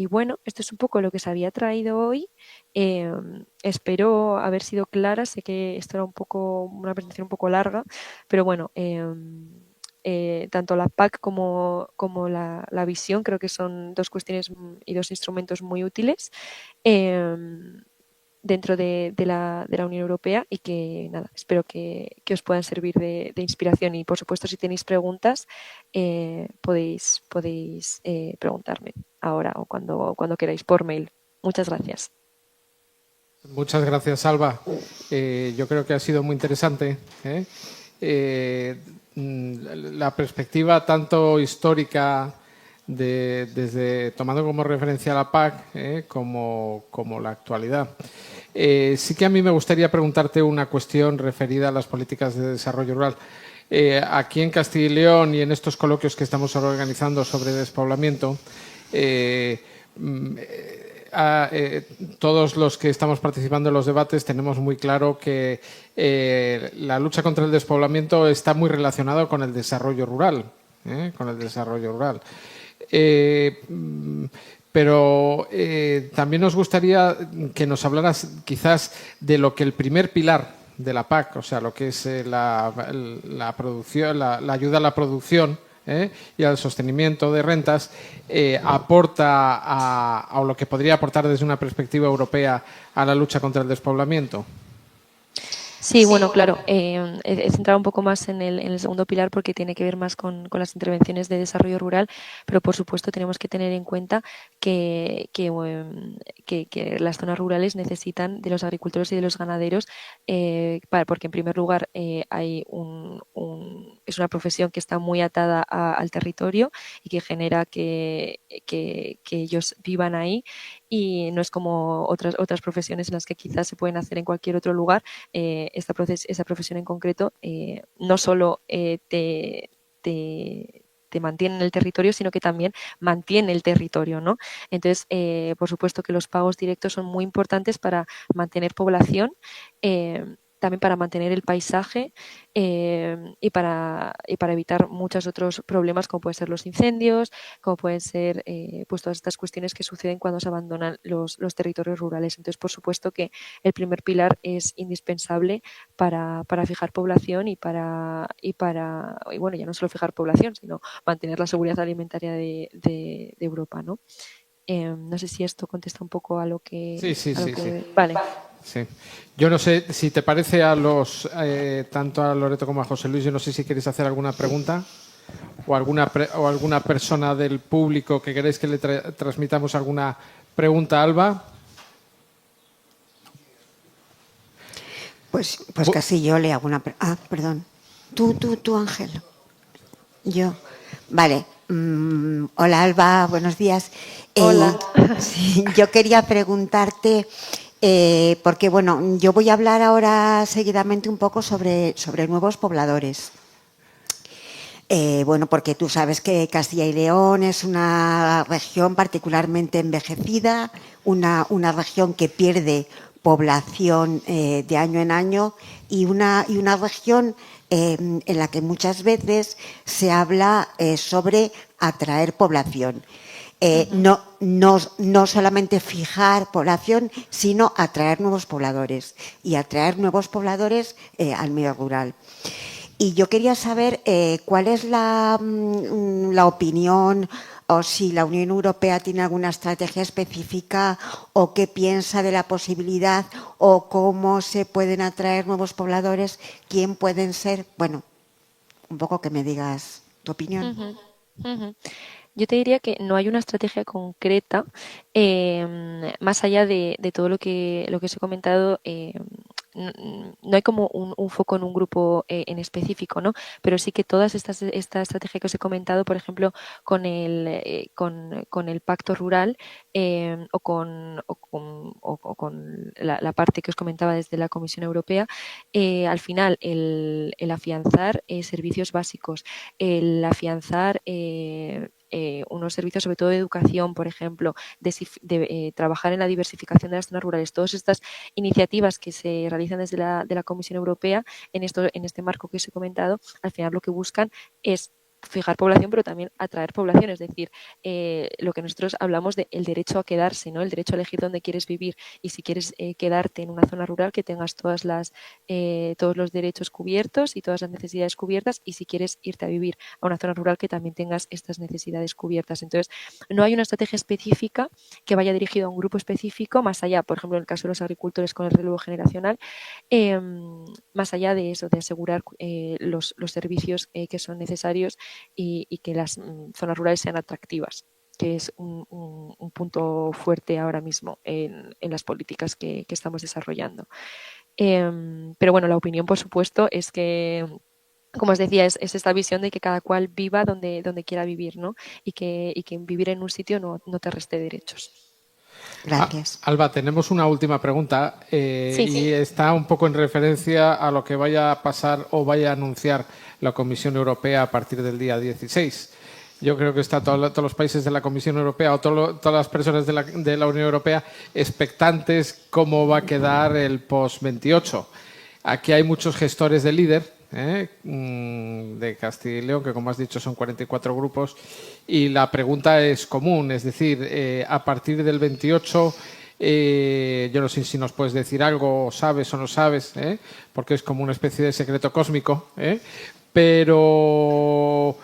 bueno, esto es un poco lo que os había traído hoy. Espero haber sido clara. Sé que esto era una presentación un poco larga, pero bueno, tanto la PAC como la visión creo que son dos cuestiones y dos instrumentos muy útiles dentro de la Unión Europea y que nada, espero que os puedan servir de inspiración y por supuesto si tenéis preguntas podéis preguntarme ahora o cuando queráis por mail. Muchas gracias. Muchas gracias, Alba. Yo creo que ha sido muy interesante. La perspectiva tanto histórica tomando como referencia la PAC como la actualidad. Sí que a mí me gustaría preguntarte una cuestión referida a las políticas de desarrollo rural. Aquí en Castilla y León y en estos coloquios que estamos ahora organizando sobre despoblamiento, todos los que estamos participando en los debates tenemos muy claro que la lucha contra el despoblamiento está muy relacionada con el desarrollo rural, pero también nos gustaría que nos hablaras quizás de lo que el primer pilar de la PAC, o sea, lo que es la producción, la ayuda a la producción y al sostenimiento de rentas, aporta o lo que podría aportar desde una perspectiva europea a la lucha contra el despoblamiento. Sí, bueno, claro, he centrado un poco más en el segundo pilar porque tiene que ver más con las intervenciones de desarrollo rural, pero por supuesto tenemos que tener en cuenta que las zonas rurales necesitan de los agricultores y de los ganaderos, porque en primer lugar es una profesión que está muy atada al territorio y que genera que ellos vivan ahí, y no es como otras profesiones en las que quizás se pueden hacer en cualquier otro lugar. Esta profesión en concreto no solo te mantiene en el territorio, sino que también mantiene el territorio, ¿no? Entonces, por supuesto que los pagos directos son muy importantes para mantener población, también para mantener el paisaje, y para evitar muchos otros problemas, como pueden ser los incendios, como pueden ser pues todas estas cuestiones que suceden cuando se abandonan los territorios rurales. Entonces, por supuesto que el primer pilar es indispensable para fijar población y bueno, ya no solo fijar población, sino mantener la seguridad alimentaria de Europa, ¿no? No sé si esto contesta un poco a lo que... Sí. Vale. Sí. Yo no sé si te parece tanto a Loreto como a José Luis, yo no sé si queréis hacer alguna pregunta o alguna persona del público que queréis que le transmitamos alguna pregunta a Alba. Pues casi yo le hago una... perdón. Tú, Ángel. Yo. Vale. Hola, Alba. Buenos días. Hola. Sí, yo quería preguntarte, porque, bueno, yo voy a hablar ahora seguidamente un poco sobre nuevos pobladores. Bueno, porque tú sabes que Castilla y León es una región particularmente envejecida, una región que pierde población de año en año, y una región en la que muchas veces se habla sobre atraer población. No solamente fijar población, sino atraer nuevos pobladores y atraer nuevos pobladores al medio rural. Y yo quería saber cuál es la opinión, o si la Unión Europea tiene alguna estrategia específica, o qué piensa de la posibilidad, o cómo se pueden atraer nuevos pobladores, quién pueden ser. Bueno, un poco que me digas tu opinión. Yo te diría que no hay una estrategia concreta, más allá de todo lo que os he comentado. No hay como un foco en un grupo en específico, ¿no? Pero sí que esta estrategia que os he comentado, por ejemplo, con el pacto rural, o con la parte que os comentaba desde la Comisión Europea, al final el afianzar servicios básicos, el afianzar unos servicios sobre todo de educación, por ejemplo, de trabajar en la diversificación de las zonas rurales, todas estas iniciativas que se realizan desde la Comisión Europea en este marco que os he comentado, al final lo que buscan es fijar población, pero también atraer población, es decir, lo que nosotros hablamos de el derecho a quedarse, ¿no? El derecho a elegir dónde quieres vivir, y si quieres quedarte en una zona rural, que tengas todos los derechos cubiertos y todas las necesidades cubiertas, y si quieres irte a vivir a una zona rural, que también tengas estas necesidades cubiertas. Entonces, no hay una estrategia específica que vaya dirigida a un grupo específico, más allá, por ejemplo, en el caso de los agricultores con el relevo generacional, más allá de eso, de asegurar los servicios que son necesarios, y que las zonas rurales sean atractivas, que es un punto fuerte ahora mismo en las políticas que estamos desarrollando. Pero bueno, la opinión, por supuesto, es que, como os decía, es esta visión de que cada cual viva donde quiera vivir, ¿no? Y que vivir en un sitio no te reste derechos. Gracias. Alba, tenemos una última pregunta Sí. y está un poco en referencia a lo que vaya a pasar o vaya a anunciar la Comisión Europea a partir del día 16. Yo creo que están todos los países de la Comisión Europea o todas las personas de la Unión Europea expectantes cómo va a quedar el post-28. Aquí hay muchos gestores de líder, de Castilla y León, que como has dicho son 44 grupos, y la pregunta es común, es decir, a partir del 28, yo no sé si nos puedes decir algo, o sabes o no sabes, porque es como una especie de secreto cósmico, pero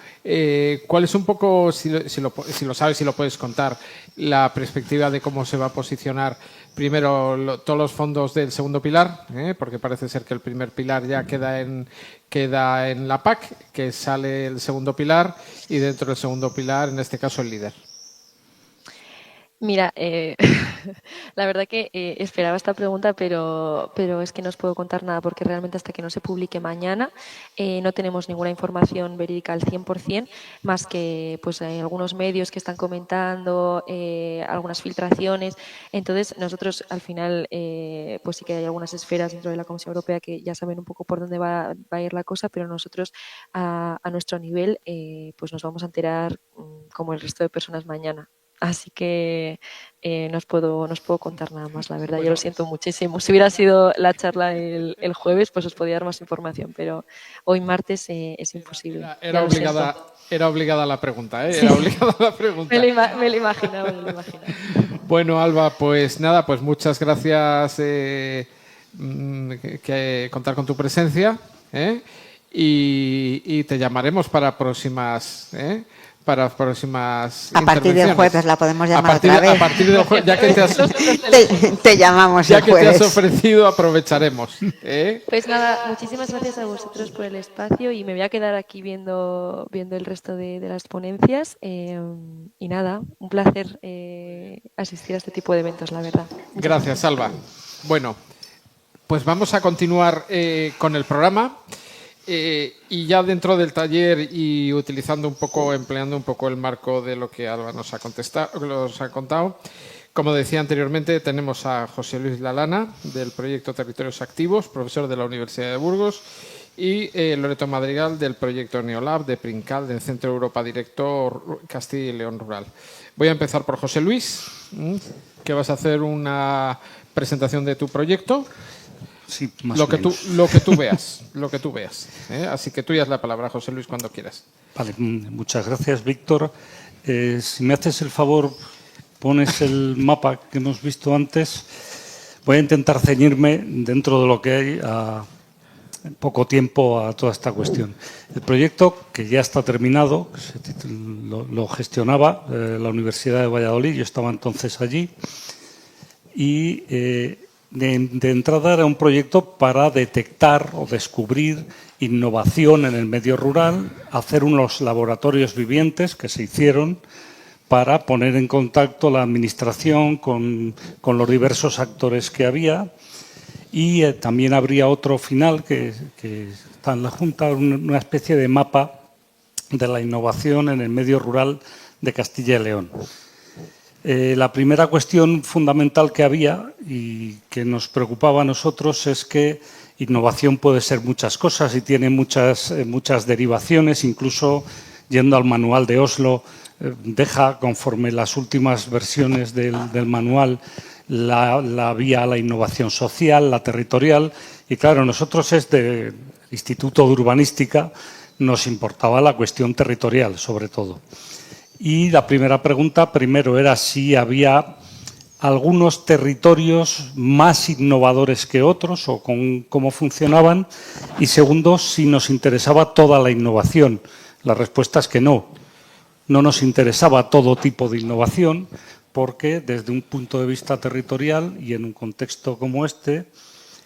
¿cuál es un poco, si lo sabes, si lo puedes contar, la perspectiva de cómo se va a posicionar primero todos los fondos del segundo pilar? Porque parece ser que el primer pilar ya queda en la PAC, que sale el segundo pilar y dentro del segundo pilar, en este caso, el líder. Mira, la verdad que esperaba esta pregunta, pero es que no os puedo contar nada porque realmente hasta que no se publique mañana no tenemos ninguna información verídica al 100%, más que pues hay algunos medios que están comentando, algunas filtraciones. Entonces, nosotros al final pues sí que hay algunas esferas dentro de la Comisión Europea que ya saben un poco por dónde va a ir la cosa, pero nosotros a nuestro nivel pues nos vamos a enterar como el resto de personas mañana. Así que no os puedo contar nada más, la verdad. Bueno, yo lo siento muchísimo. Si hubiera sido la charla el jueves, pues os podía dar más información, pero hoy martes es imposible. Era obligada la pregunta, ¿eh? Era obligada la pregunta. Me lo imaginaba. Bueno, Alba, pues nada, pues muchas gracias contar con tu presencia, y te llamaremos para próximas... A partir del jueves la podemos llamar otra vez. A partir del jueves, ya que te llamamos ya el jueves. Ya que te has ofrecido, aprovecharemos. Pues nada, muchísimas gracias a vosotros por el espacio y me voy a quedar aquí viendo el resto de las ponencias. Y nada, un placer asistir a este tipo de eventos, la verdad. Gracias, Alba. Bueno, pues vamos a continuar con el programa. Y ya dentro del taller y empleando un poco el marco de lo que Alba nos ha contado, como decía anteriormente, tenemos a José Luis Lalana, del proyecto Territorios Activos, profesor de la Universidad de Burgos, y Loreto Madrigal, del proyecto Neolab de Princal, del Centro Europa Directo Castilla y León Rural. Voy a empezar por José Luis, que vas a hacer una presentación de tu proyecto. Sí, más lo o menos. Lo que tú veas. Así que tú ya es la palabra, José Luis, cuando quieras. Vale, muchas gracias, Víctor. Si me haces el favor, pones el mapa que hemos visto antes. Voy a intentar ceñirme dentro de lo que hay en poco tiempo a toda esta cuestión. El proyecto, que ya está terminado, lo gestionaba la Universidad de Valladolid, yo estaba entonces allí, y de entrada era un proyecto para detectar o descubrir innovación en el medio rural, hacer unos laboratorios vivientes que se hicieron para poner en contacto la administración con los diversos actores que había, y también habría otro final que está en la Junta, una especie de mapa de la innovación en el medio rural de Castilla y León. La primera cuestión fundamental que había y que nos preocupaba a nosotros es que innovación puede ser muchas cosas y tiene muchas derivaciones, incluso yendo al manual de Oslo, deja conforme las últimas versiones del manual la vía a la innovación social, la territorial, y claro, nosotros del Instituto de Urbanística nos importaba la cuestión territorial, sobre todo. Y la primera pregunta, primero, era si había algunos territorios más innovadores que otros o cómo funcionaban. Y segundo, si nos interesaba toda la innovación. La respuesta es que no. No nos interesaba todo tipo de innovación porque desde un punto de vista territorial y en un contexto como este,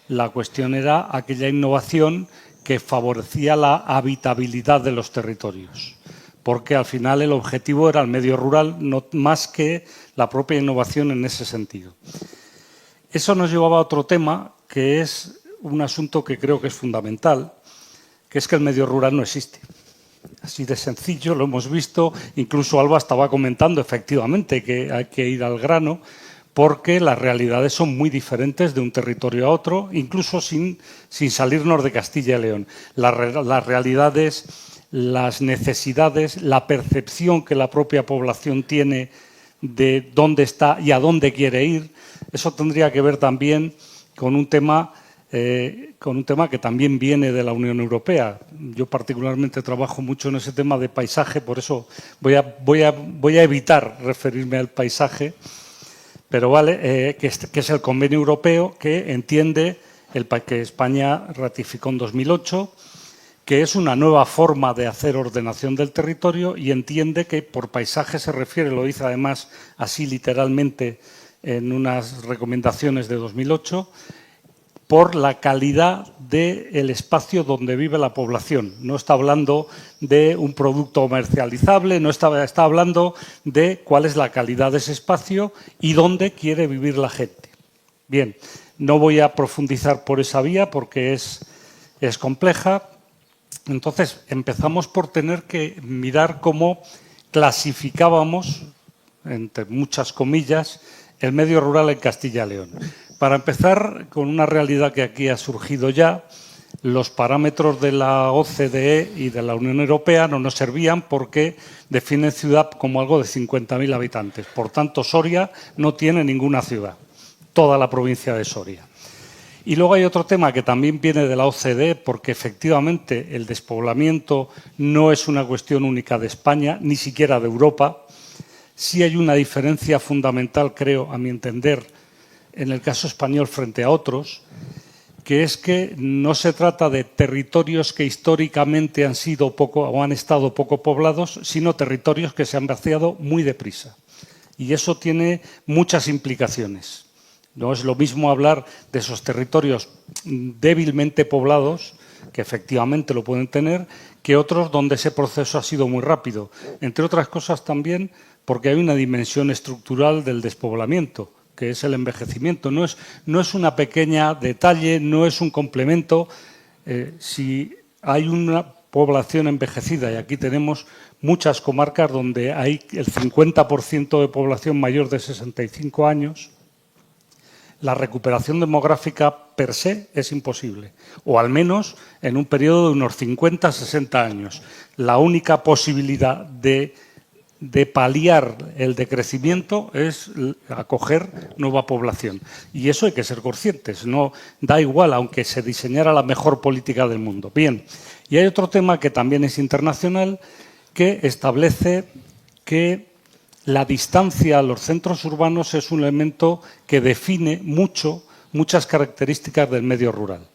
la cuestión era aquella innovación que favorecía la habitabilidad de los territorios. Porque al final el objetivo era el medio rural, no más que la propia innovación en ese sentido. Eso nos llevaba a otro tema, que es un asunto que creo que es fundamental, que es que el medio rural no existe. Así de sencillo, lo hemos visto, incluso Alba estaba comentando efectivamente que hay que ir al grano, porque las realidades son muy diferentes de un territorio a otro, incluso sin salirnos de Castilla y León. Las realidades, las necesidades, la percepción que la propia población tiene de dónde está y a dónde quiere ir, eso tendría que ver también con un tema que también viene de la Unión Europea. Yo particularmente trabajo mucho en ese tema de paisaje, por eso voy a evitar referirme al paisaje, pero vale, que es el convenio europeo que entiende que España ratificó en 2008, que es una nueva forma de hacer ordenación del territorio y entiende que por paisaje se refiere, lo dice además así literalmente en unas recomendaciones de 2008, por la calidad del espacio donde vive la población. No está hablando de un producto comercializable, no está hablando de cuál es la calidad de ese espacio y dónde quiere vivir la gente. Bien, no voy a profundizar por esa vía porque es compleja. Entonces, empezamos por tener que mirar cómo clasificábamos, entre muchas comillas, el medio rural en Castilla y León. Para empezar, con una realidad que aquí ha surgido ya, los parámetros de la OCDE y de la Unión Europea no nos servían porque definen ciudad como algo de 50.000 habitantes. Por tanto, Soria no tiene ninguna ciudad, toda la provincia de Soria. Y luego hay otro tema que también viene de la OCDE, porque efectivamente el despoblamiento no es una cuestión única de España, ni siquiera de Europa. Sí hay una diferencia fundamental, creo, a mi entender, en el caso español frente a otros, que es que no se trata de territorios que históricamente han sido poco o han estado poco poblados, sino territorios que se han vaciado muy deprisa. Y eso tiene muchas implicaciones. No es lo mismo hablar de esos territorios débilmente poblados, que efectivamente lo pueden tener, que otros donde ese proceso ha sido muy rápido. Entre otras cosas también porque hay una dimensión estructural del despoblamiento, que es el envejecimiento. No es una pequeña detalle, no es un complemento. Si hay una población envejecida, y aquí tenemos muchas comarcas donde hay el 50% de población mayor de 65 años, la recuperación demográfica per se es imposible, o al menos en un periodo de unos 50-60 años. La única posibilidad de paliar el decrecimiento es acoger nueva población. Y eso hay que ser conscientes. No da igual, aunque se diseñara la mejor política del mundo. Bien, y hay otro tema que también es internacional, que establece que la distancia a los centros urbanos es un elemento que define muchas características del medio rural.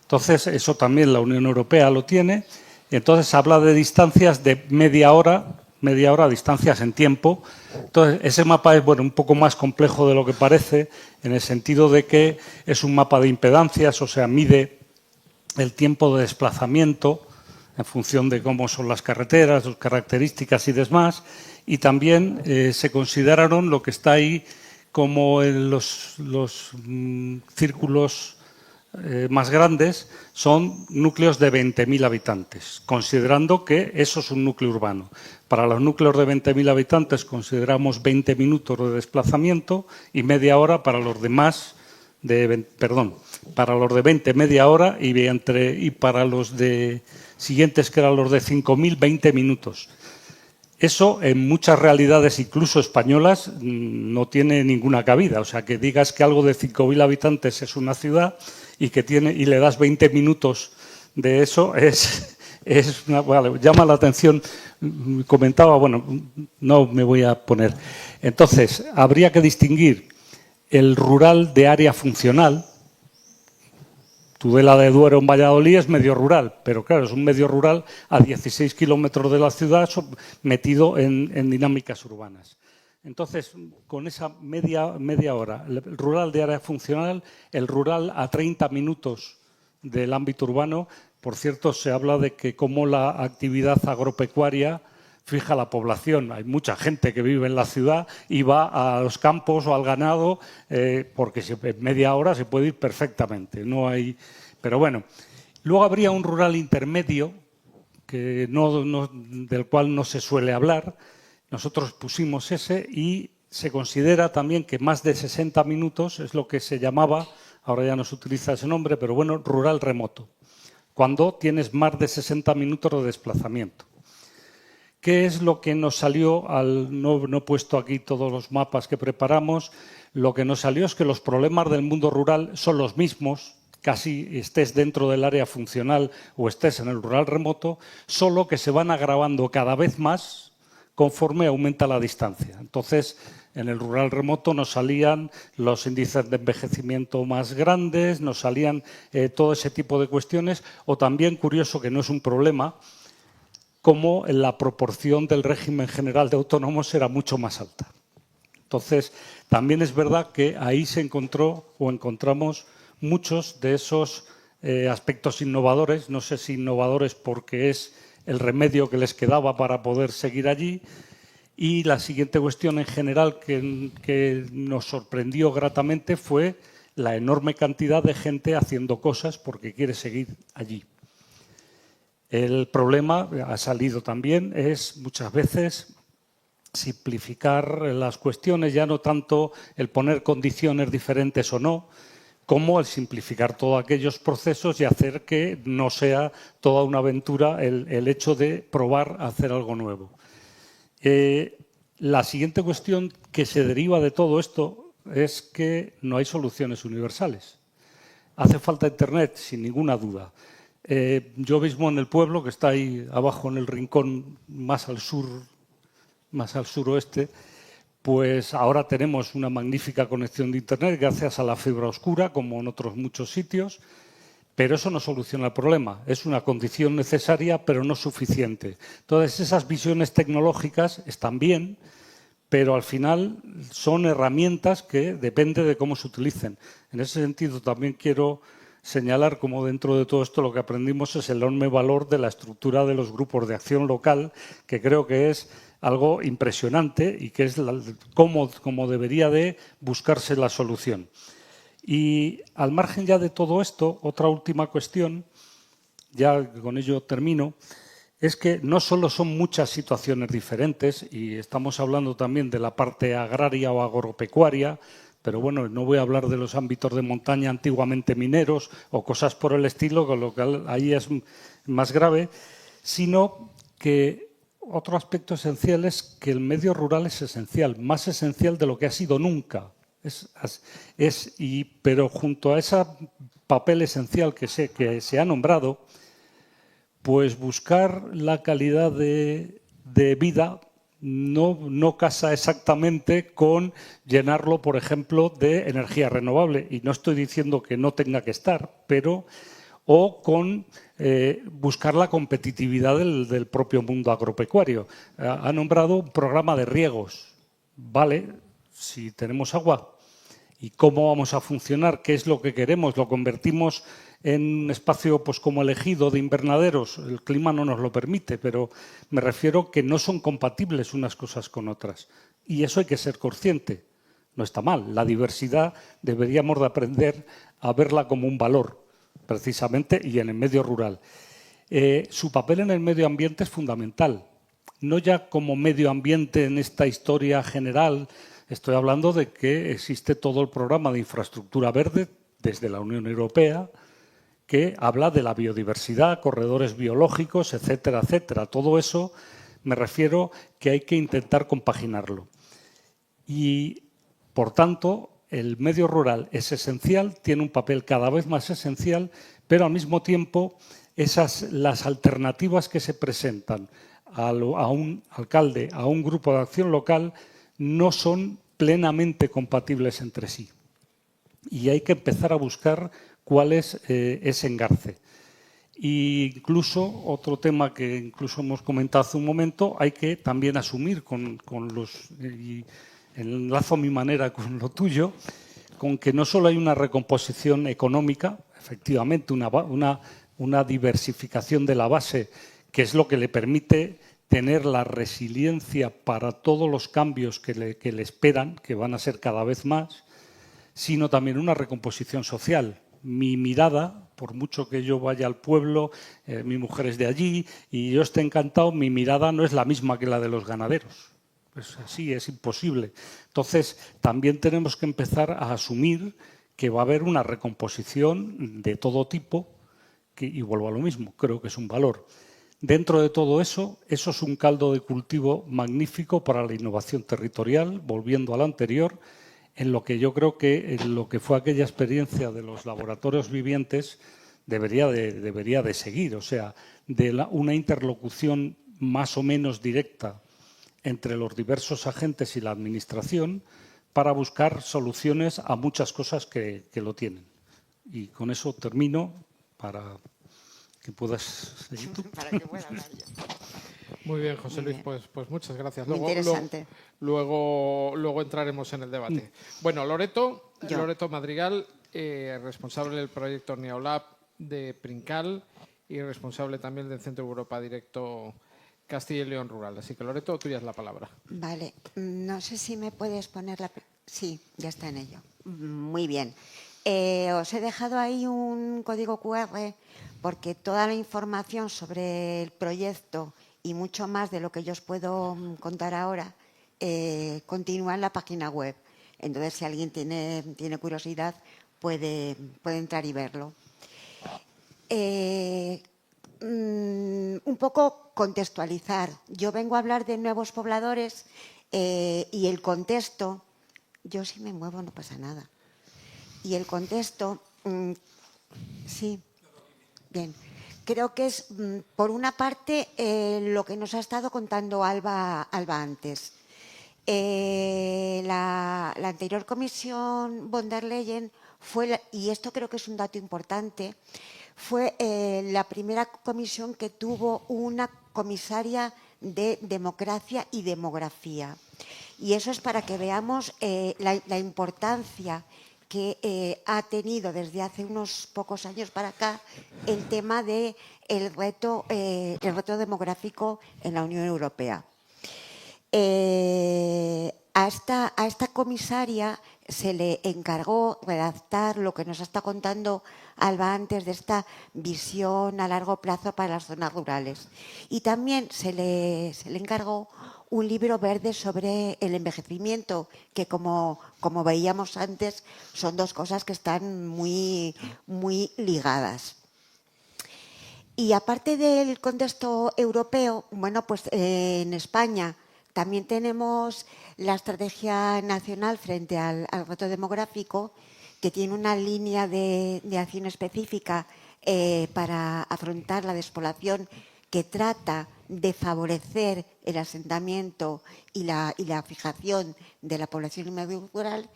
Entonces, eso también la Unión Europea lo tiene. Entonces, habla de distancias de media hora, distancias en tiempo. Entonces, ese mapa es un poco más complejo de lo que parece, en el sentido de que es un mapa de impedancias, o sea, mide el tiempo de desplazamiento en función de cómo son las carreteras, sus características y demás. Y también se consideraron lo que está ahí como en los círculos más grandes, son núcleos de 20.000 habitantes, considerando que eso es un núcleo urbano. Para los núcleos de 20.000 habitantes consideramos 20 minutos de desplazamiento y media hora para los demás, para los de 20 media hora y para los de siguientes, que eran los de 5.000, 20 minutos. Eso en muchas realidades, incluso españolas, no tiene ninguna cabida. O sea, que digas que algo de 5.000 habitantes es una ciudad y le das 20 minutos de eso, llama la atención. Comentaba, no me voy a poner. Entonces, habría que distinguir el rural de área funcional. Tudela de Duero en Valladolid es medio rural, pero claro, es un medio rural a 16 kilómetros de la ciudad metido en dinámicas urbanas. Entonces, con esa media hora, el rural de área funcional, el rural a 30 minutos del ámbito urbano. Por cierto, se habla de que como la actividad agropecuaria fija la población. Hay mucha gente que vive en la ciudad y va a los campos o al ganado porque en media hora se puede ir perfectamente. No hay, pero bueno. Luego habría un rural intermedio del cual no se suele hablar. Nosotros pusimos ese y se considera también que más de 60 minutos es lo que se llamaba, ahora ya no se utiliza ese nombre, pero rural remoto, cuando tienes más de 60 minutos de desplazamiento. ¿Qué es lo que nos salió? No he puesto aquí todos los mapas que preparamos. Lo que nos salió es que los problemas del mundo rural son los mismos, casi estés dentro del área funcional o estés en el rural remoto, solo que se van agravando cada vez más conforme aumenta la distancia. Entonces, En el rural remoto nos salían los índices de envejecimiento más grandes, nos salían todo ese tipo de cuestiones, o también, curioso, que no es un problema, como la proporción del régimen general de autónomos era mucho más alta. Entonces, también es verdad que ahí se encontró o encontramos muchos de esos aspectos innovadores, no sé si innovadores porque es el remedio que les quedaba para poder seguir allí. Y la siguiente cuestión en general que nos sorprendió gratamente fue la enorme cantidad de gente haciendo cosas porque quiere seguir allí. El problema, ha salido también, es muchas veces simplificar las cuestiones, ya no tanto el poner condiciones diferentes o no, como el simplificar todos aquellos procesos y hacer que no sea toda una aventura el hecho de probar a hacer algo nuevo. La siguiente cuestión que se deriva de todo esto es que no hay soluciones universales. Hace falta Internet, sin ninguna duda. Yo mismo en el pueblo, que está ahí abajo en el rincón más al suroeste, pues ahora tenemos una magnífica conexión de Internet gracias a la fibra oscura, como en otros muchos sitios, pero eso no soluciona el problema. Es una condición necesaria, pero no suficiente. Entonces, esas visiones tecnológicas están bien, pero al final son herramientas que depende de cómo se utilicen. En ese sentido, también quiero señalar cómo dentro de todo esto lo que aprendimos es el enorme valor de la estructura de los grupos de acción local, que creo que es algo impresionante y que es cómo debería de buscarse la solución. Y al margen ya de todo esto, otra última cuestión, ya con ello termino, es que no solo son muchas situaciones diferentes, y estamos hablando también de la parte agraria o agropecuaria, pero bueno, no voy a hablar de los ámbitos de montaña antiguamente mineros o cosas por el estilo, con lo que ahí es más grave, sino que otro aspecto esencial es que el medio rural es esencial, más esencial de lo que ha sido nunca. Pero junto a ese papel esencial que se ha nombrado, pues buscar la calidad de vida no casa exactamente con llenarlo, por ejemplo, de energía renovable. Y no estoy diciendo que no tenga que estar, o con buscar la competitividad del propio mundo agropecuario. Ha nombrado un programa de riegos. Vale, si tenemos agua. ¿Y cómo vamos a funcionar? ¿Qué es lo que queremos? ¿Lo convertimos en un espacio pues, como el ejido de invernaderos? El clima no nos lo permite, pero me refiero que no son compatibles unas cosas con otras. Y eso hay que ser consciente. No está mal. La diversidad deberíamos de aprender a verla como un valor, precisamente, y en el medio rural. Su papel en el medio ambiente es fundamental. No ya como medio ambiente en esta historia general. Estoy hablando de que existe todo el programa de infraestructura verde desde la Unión Europea que habla de la biodiversidad, corredores biológicos, etcétera, etcétera. Todo eso me refiero que hay que intentar compaginarlo. Y, por tanto, el medio rural es esencial, tiene un papel cada vez más esencial, pero al mismo tiempo las alternativas que se presentan a un alcalde, a un grupo de acción local, no son plenamente compatibles entre sí. Y hay que empezar a buscar cuál es ese engarce. E incluso, otro tema que incluso hemos comentado hace un momento, hay que también asumir y enlazo mi manera con lo tuyo, con que no solo hay una recomposición económica, efectivamente, una diversificación de la base, que es lo que le permite tener la resiliencia para todos los cambios que le esperan, que van a ser cada vez más, sino también una recomposición social. Mi mirada, por mucho que yo vaya al pueblo, mi mujer es de allí y yo esté encantado, mi mirada no es la misma que la de los ganaderos. Es así, es imposible. Entonces, también tenemos que empezar a asumir que va a haber una recomposición de todo tipo, y vuelvo a lo mismo, creo que es un valor. Dentro de todo eso es un caldo de cultivo magnífico para la innovación territorial, volviendo a lo anterior, en lo que yo creo que en lo que fue aquella experiencia de los laboratorios vivientes debería de seguir, o sea, una interlocución más o menos directa entre los diversos agentes y la Administración para buscar soluciones a muchas cosas que lo tienen. Y con eso termino para que puedas seguir tú. Para que pueda hablar yo. Muy bien, José Muy Luis, bien. pues muchas gracias. Muy interesante. Luego entraremos en el debate. Bueno, Yo. Loreto Madrigal, responsable del proyecto Neolab de Princal y responsable también del Centro Europa Directo Castilla y León Rural. Así que, Loreto, tuya es la palabra. Vale, no sé si me puedes poner la... Sí, ya está en ello. Muy bien. Os he dejado ahí un código QR porque toda la información sobre el proyecto y mucho más de lo que yo os puedo contar ahora continúa en la página web. Entonces, si alguien tiene curiosidad, puede entrar y verlo. Un poco contextualizar. Yo vengo a hablar de nuevos pobladores y el contexto... Yo si me muevo no pasa nada. Y el contexto... sí, bien. Creo que es, por una parte, lo que nos ha estado contando Alba antes. La anterior comisión von der Leyen fue, y esto creo que es un dato importante, fue la primera comisión que tuvo una comisaria de democracia y demografía. Y eso es para que veamos la importancia que ha tenido desde hace unos pocos años para acá el tema del reto demográfico en la Unión Europea. A esta comisaria se le encargó redactar lo que nos está contando Alba antes de esta visión a largo plazo para las zonas rurales. Y también se le encargó un libro verde sobre el envejecimiento, que como veíamos antes, son dos cosas que están muy, muy ligadas. Y aparte del contexto europeo, bueno, pues en España también tenemos la Estrategia Nacional frente al reto demográfico, que tiene una línea de acción específica para afrontar la despoblación, que trata de favorecer el asentamiento y la fijación de la población medio rural.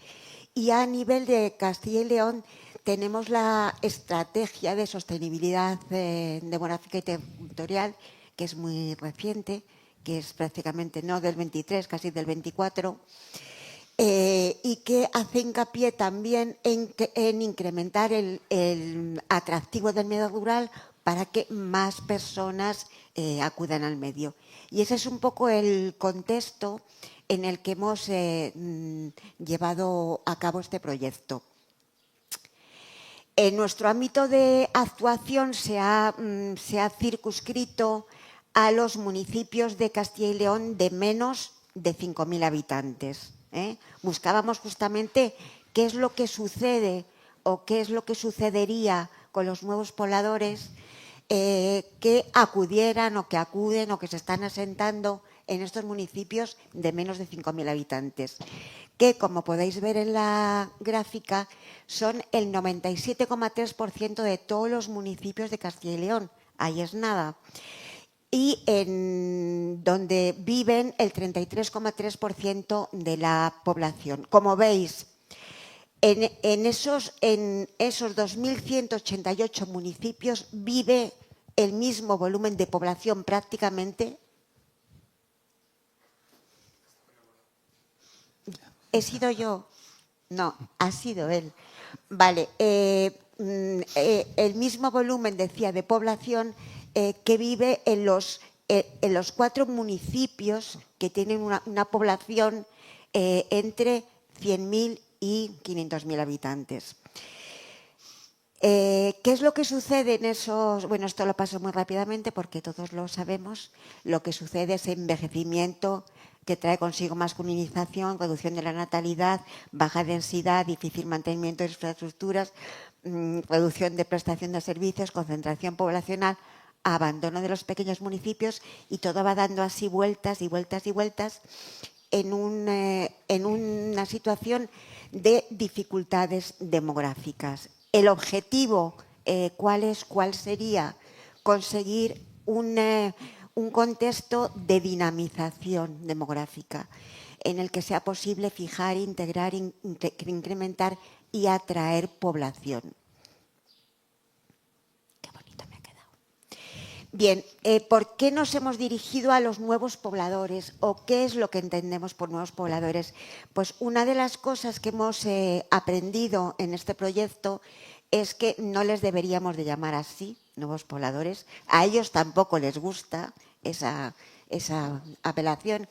Y a nivel de Castilla y León tenemos la Estrategia de Sostenibilidad Demográfica y Territorial, que es muy reciente, que es prácticamente no del 23, casi del 24, y que hace hincapié también en incrementar el atractivo del medio rural para que más personas acudan al medio. Y ese es un poco el contexto en el que hemos llevado a cabo este proyecto. En nuestro ámbito de actuación se ha circunscrito a los municipios de Castilla y León de menos de 5.000 habitantes. Buscábamos justamente qué es lo que sucede o qué es lo que sucedería con los nuevos pobladores que acudieran o que acuden o que se están asentando en estos municipios de menos de 5.000 habitantes, que, como podéis ver en la gráfica, son el 97,3% de todos los municipios de Castilla y León. Ahí es nada. Y en donde viven el 33,3% de la población. Como veis, en esos 2.188 municipios vive el mismo volumen de población prácticamente. ¿He sido yo? No, ha sido él. Vale, el mismo volumen, decía, de población que vive en los 4 municipios que tienen una población entre 100.000 y 500.000 habitantes. ¿Qué es lo que sucede en esos...? Bueno, esto lo paso muy rápidamente porque todos lo sabemos. Lo que sucede es envejecimiento que trae consigo masculinización, reducción de la natalidad, baja densidad, difícil mantenimiento de infraestructuras, reducción de prestación de servicios, concentración poblacional, abandono de los pequeños municipios, y todo va dando así vueltas y vueltas y vueltas en una situación de dificultades demográficas. El objetivo, ¿cuál sería? Conseguir un contexto de dinamización demográfica en el que sea posible fijar, integrar, incrementar y atraer población. Qué bonito me ha quedado. Bien, ¿por qué nos hemos dirigido a los nuevos pobladores o qué es lo que entendemos por nuevos pobladores? Pues una de las cosas que hemos aprendido en este proyecto es que no les deberíamos de llamar así, nuevos pobladores. A ellos tampoco les gusta esa apelación.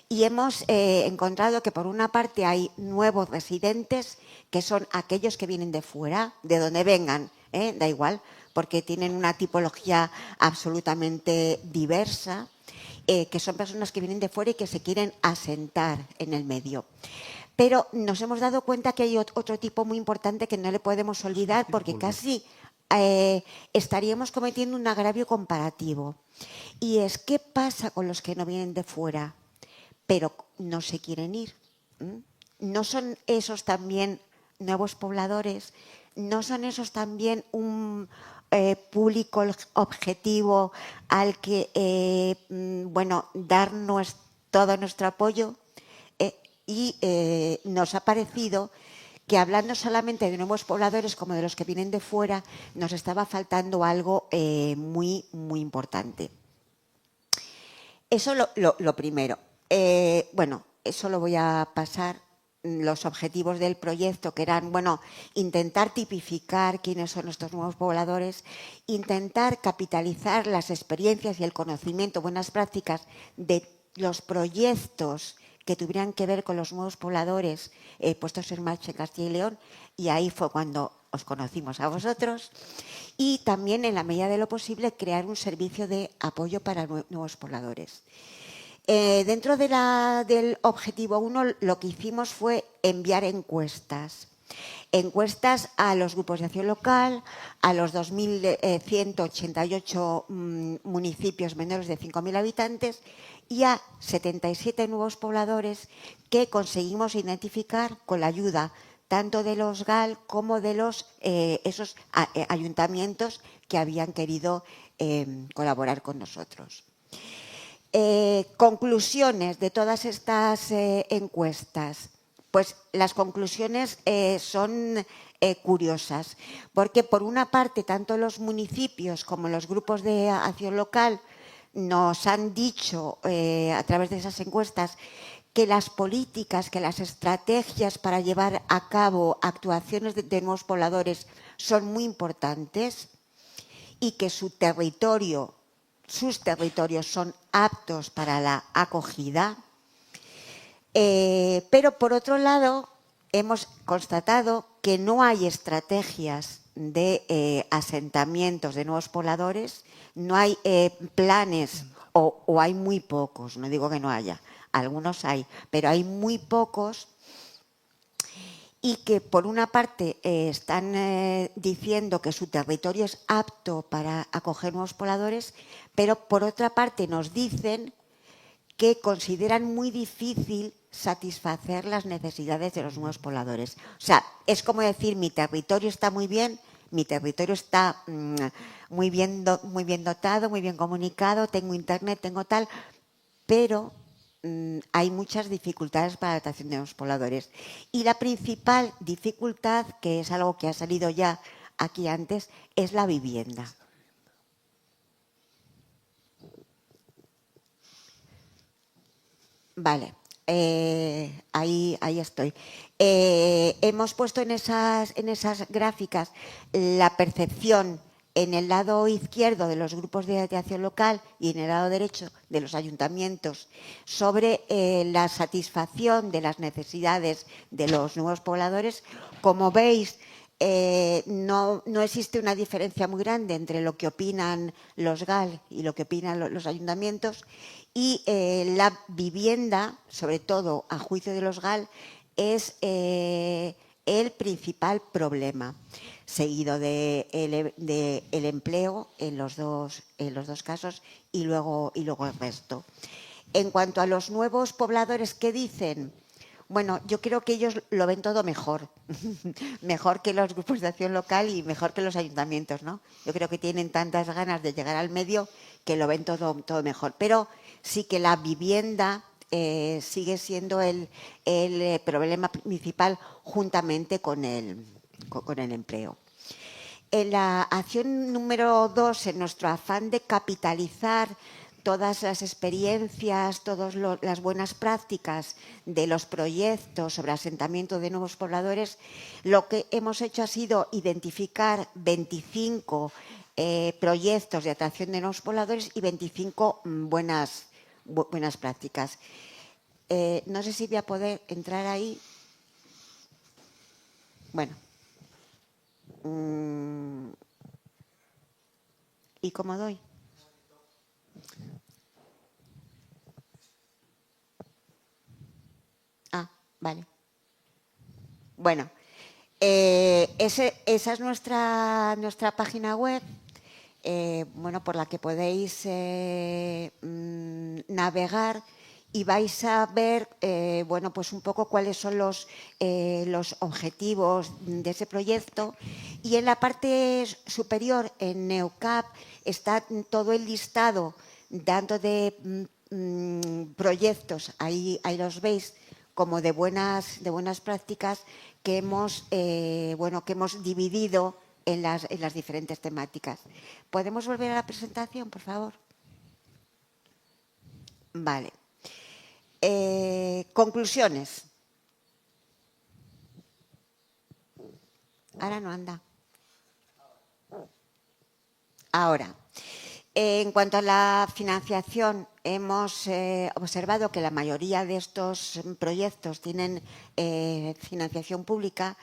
Y hemos encontrado que por una parte hay nuevos residentes, que son aquellos que vienen de fuera, de donde vengan, da igual, porque tienen una tipología absolutamente diversa, que son personas que vienen de fuera y que se quieren asentar en el medio. Pero nos hemos dado cuenta que hay otro tipo muy importante que no le podemos olvidar, porque casi estaríamos cometiendo un agravio comparativo. Y es, ¿qué pasa con los que no vienen de fuera, pero no se quieren ir? ¿No son esos también nuevos pobladores? ¿No son esos también un público objetivo al que, darnos todo nuestro apoyo? Y nos ha parecido que hablando solamente de nuevos pobladores como de los que vienen de fuera, nos estaba faltando algo muy, muy importante. Eso lo primero. Eso lo voy a pasar. Los objetivos del proyecto, que eran, intentar tipificar quiénes son estos nuevos pobladores, intentar capitalizar las experiencias y el conocimiento, buenas prácticas de los proyectos que tuvieran que ver con los nuevos pobladores puestos en marcha en Castilla y León, y ahí fue cuando os conocimos a vosotros, y también, en la medida de lo posible, crear un servicio de apoyo para nuevos pobladores. Dentro del objetivo 1, lo que hicimos fue enviar encuestas a los grupos de acción local, a los 2.188 municipios menores de 5.000 habitantes y a 77 nuevos pobladores que conseguimos identificar con la ayuda tanto de los GAL como de esos ayuntamientos que habían querido colaborar con nosotros. Conclusiones de todas estas encuestas. Pues las conclusiones son curiosas, porque por una parte tanto los municipios como los grupos de acción local nos han dicho a través de esas encuestas que las políticas, que las estrategias para llevar a cabo actuaciones de nuevos pobladores son muy importantes y que sus territorios son aptos para la acogida. Pero, por otro lado, hemos constatado que no hay estrategias de asentamientos de nuevos pobladores, no hay planes o hay muy pocos, no digo que no haya, algunos hay, pero hay muy pocos, y que por una parte están diciendo que su territorio es apto para acoger nuevos pobladores, pero por otra parte nos dicen que consideran muy difícil satisfacer las necesidades de los nuevos pobladores. O sea, es como decir, mi territorio está muy bien, mi territorio está muy bien dotado, muy bien comunicado, tengo internet, tengo tal, pero hay muchas dificultades para la adaptación de los pobladores. Y la principal dificultad, que es algo que ha salido ya aquí antes, es la vivienda. Vale, ahí estoy. Hemos puesto en esas gráficas la percepción en el lado izquierdo de los grupos de acción local y en el lado derecho de los ayuntamientos sobre la satisfacción de las necesidades de los nuevos pobladores. Como veis, no existe una diferencia muy grande entre lo que opinan los GAL y lo que opinan los ayuntamientos, y la vivienda, sobre todo a juicio de los GAL, es el principal problema, seguido del empleo en los dos casos y luego el resto. En cuanto a los nuevos pobladores, ¿qué dicen? Bueno, yo creo que ellos lo ven todo mejor, mejor que los grupos de acción local y mejor que los ayuntamientos, ¿no? Yo creo que tienen tantas ganas de llegar al medio que lo ven todo mejor. Pero sí que la vivienda sigue siendo el problema principal juntamente con el empleo. En la acción número 2, en nuestro afán de capitalizar todas las experiencias, todas las buenas prácticas de los proyectos sobre asentamiento de nuevos pobladores, lo que hemos hecho ha sido identificar 25 proyectos de atracción de nuevos pobladores y 25 buenas prácticas. No sé si voy a poder entrar ahí. Bueno. ¿Y cómo doy? Ah, vale. Bueno, esa es nuestra página web, bueno, por la que podéis navegar y vais a ver, bueno, pues un poco cuáles son los objetivos de ese proyecto. Y en la parte superior, en NeoCap, está todo el listado tanto de proyectos, ahí los veis, como de buenas prácticas que hemos, bueno, que hemos dividido en las diferentes temáticas. ¿Podemos volver a la presentación, por favor? Vale. Conclusiones. Ahora no anda. Ahora, en cuanto a la financiación, hemos observado que la mayoría de estos proyectos tienen financiación pública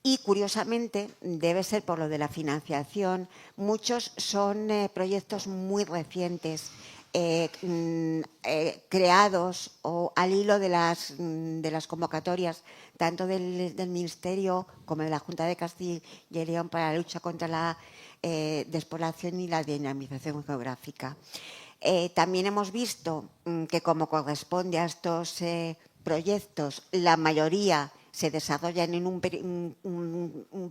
y, curiosamente, debe ser por lo de la financiación. Muchos son proyectos muy recientes, creados o al hilo de las convocatorias tanto del Ministerio como de la Junta de Castilla y León para la lucha contra la despoblación y la dinamización geográfica. También hemos visto que, como corresponde a estos proyectos, la mayoría se desarrollan en un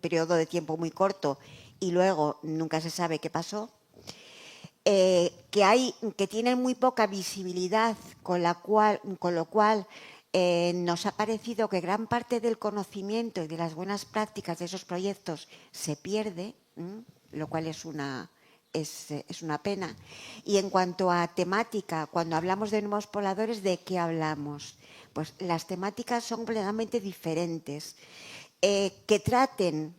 periodo de tiempo muy corto y luego nunca se sabe qué pasó. Que tienen muy poca visibilidad, con lo cual nos ha parecido que gran parte del conocimiento y de las buenas prácticas de esos proyectos se pierde, lo cual es una pena. Y en cuanto a temática, cuando hablamos de nuevos pobladores, ¿de qué hablamos? Pues las temáticas son completamente diferentes. Que traten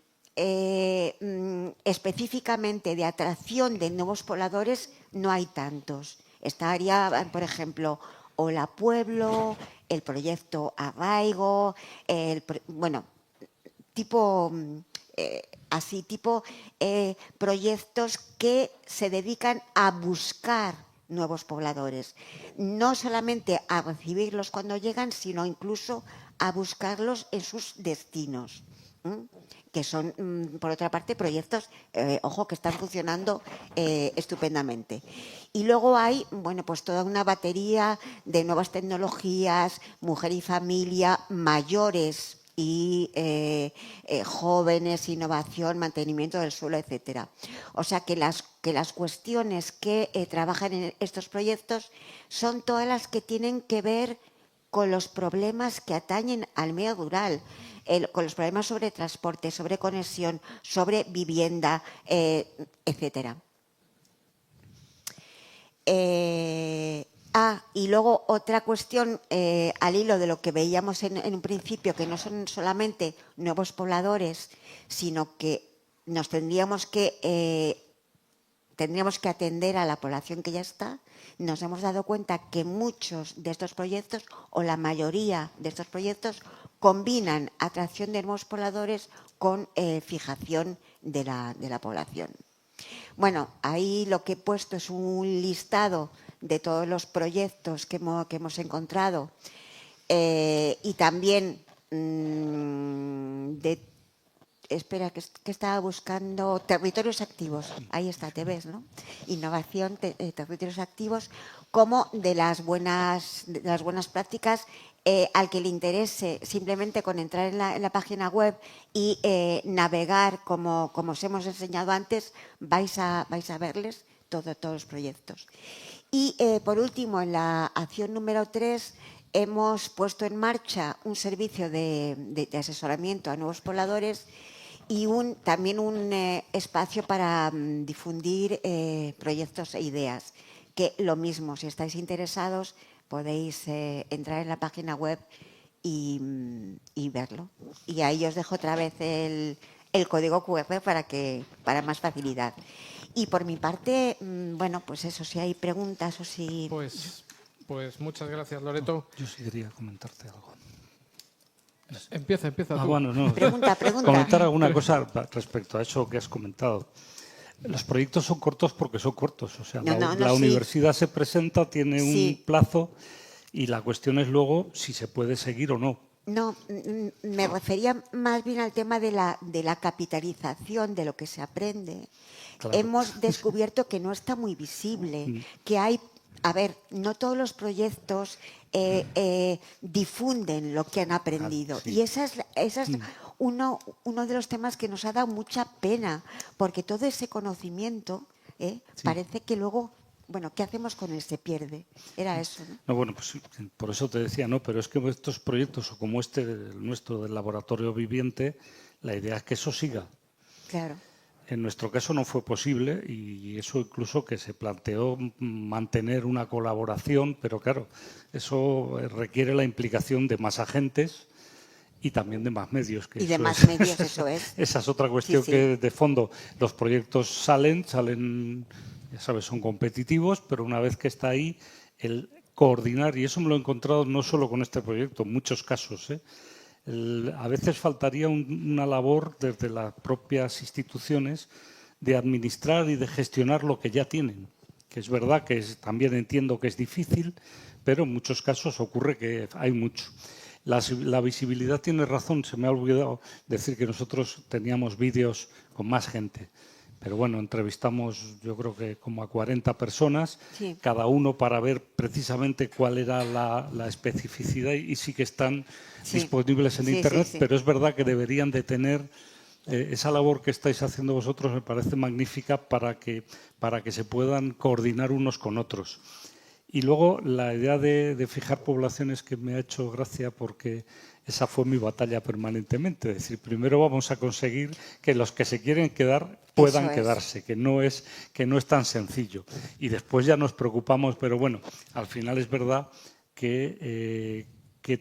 específicamente de atracción de nuevos pobladores, no hay tantos. Estaría, por ejemplo, Hola Pueblo, el proyecto Arraigo, bueno, tipo proyectos que se dedican a buscar nuevos pobladores, no solamente a recibirlos cuando llegan, sino incluso a buscarlos en sus destinos, que son, por otra parte, proyectos, ojo, que están funcionando estupendamente. Y luego hay, bueno, pues toda una batería de nuevas tecnologías, mujer y familia, mayores y jóvenes, innovación, mantenimiento del suelo, etcétera. O sea que las cuestiones que trabajan en estos proyectos son todas las que tienen que ver con los problemas que atañen al medio rural, con los problemas sobre transporte, sobre conexión, sobre vivienda, etcétera. Y luego otra cuestión, al hilo de lo que veíamos en un principio, que no son solamente nuevos pobladores, sino que nos tendríamos que atender a la población que ya está. Nos hemos dado cuenta que muchos de estos proyectos, o la mayoría de estos proyectos, combinan atracción de nuevos pobladores con fijación de la población. Bueno, ahí lo que he puesto es un listado de todos los proyectos que hemos encontrado y también espera, que estaba buscando territorios activos. Ahí está, te ves, ¿no? Innovación, territorios activos, como de las buenas prácticas al que le interese, simplemente con entrar en la página web y navegar como os hemos enseñado antes, vais a verles todos los proyectos. Y por último, en la acción número 3, hemos puesto en marcha un servicio de asesoramiento a nuevos pobladores y también un espacio para difundir proyectos e ideas. Que lo mismo, si estáis interesados, podéis entrar en la página web y verlo. Y ahí os dejo otra vez el código QR para más facilidad. Y por mi parte, bueno, pues eso, si hay preguntas o si... Pues muchas gracias, Loreto. Yo sí quería comentarte algo. Empieza tú. Bueno, no. Pregunta. Comentar alguna cosa respecto a eso que has comentado. Los proyectos son cortos porque son cortos. O sea, la universidad se presenta, tiene un plazo y la cuestión es luego si se puede seguir o no. No, me refería más bien al tema de la capitalización de lo que se aprende. Claro. Hemos descubierto que no está muy visible, que hay... A ver, no todos los proyectos difunden lo que han aprendido. Sí. Y esa es uno de los temas que nos ha dado mucha pena, porque todo ese conocimiento parece que luego... Bueno, ¿qué hacemos con él? Se pierde. Era eso, ¿no? No, bueno, pues por eso te decía, ¿no? Pero es que estos proyectos, o como el nuestro del laboratorio viviente, la idea es que eso siga. Claro. En nuestro caso no fue posible y eso incluso que se planteó mantener una colaboración, pero claro, eso requiere la implicación de más agentes y también de más medios. Y de más medios, eso es. Esa es otra cuestión que de fondo los proyectos salen, ya sabes, son competitivos, pero una vez que está ahí, el coordinar, y eso me lo he encontrado no solo con este proyecto, en muchos casos, a veces faltaría una labor desde las propias instituciones de administrar y de gestionar lo que ya tienen, que es verdad que también entiendo que es difícil, pero en muchos casos ocurre que hay mucho. La visibilidad tiene razón, se me ha olvidado decir que nosotros teníamos vídeos con más gente. Pero bueno, entrevistamos yo creo que como a 40 personas, cada uno para ver precisamente cuál era la especificidad y sí que están disponibles en Internet, pero es verdad que deberían de tener esa labor que estáis haciendo vosotros, me parece magnífica para que se puedan coordinar unos con otros. Y luego la idea de fijar poblaciones que me ha hecho gracia porque esa fue mi batalla permanentemente. Es decir, primero vamos a conseguir que los que se quieren quedar puedan quedarse, que no es tan sencillo. Y después ya nos preocupamos, pero bueno, al final es verdad que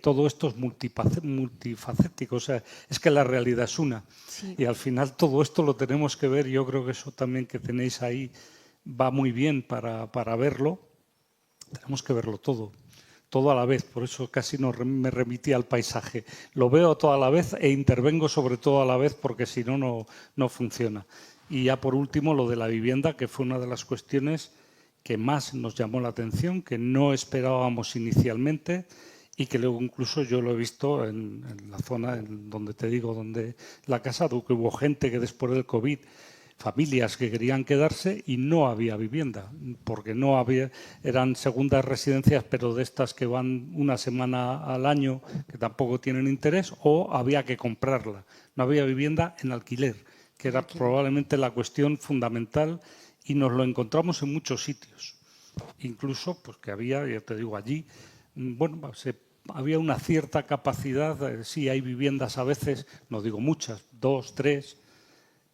todo esto es multifacético. O sea, es que la realidad es una. Sí. Y al final todo esto lo tenemos que ver. Yo creo que eso también que tenéis ahí va muy bien para verlo. Tenemos que verlo todo a la vez, por eso casi me remití al paisaje. Lo veo todo a la vez e intervengo sobre todo a la vez porque si no funciona. Y ya por último lo de la vivienda, que fue una de las cuestiones que más nos llamó la atención, que no esperábamos inicialmente y que luego incluso yo lo he visto en la zona en donde te digo, donde la casa, que hubo gente que después del COVID, familias que querían quedarse y no había vivienda, porque no había, eran segundas residencias, pero de estas que van una semana al año, que tampoco tienen interés, o había que comprarla. No había vivienda en alquiler, que era probablemente la cuestión fundamental y nos lo encontramos en muchos sitios. Incluso, pues que había, ya te digo, allí, bueno, había una cierta capacidad, sí hay viviendas a veces, no digo muchas, 2, 3,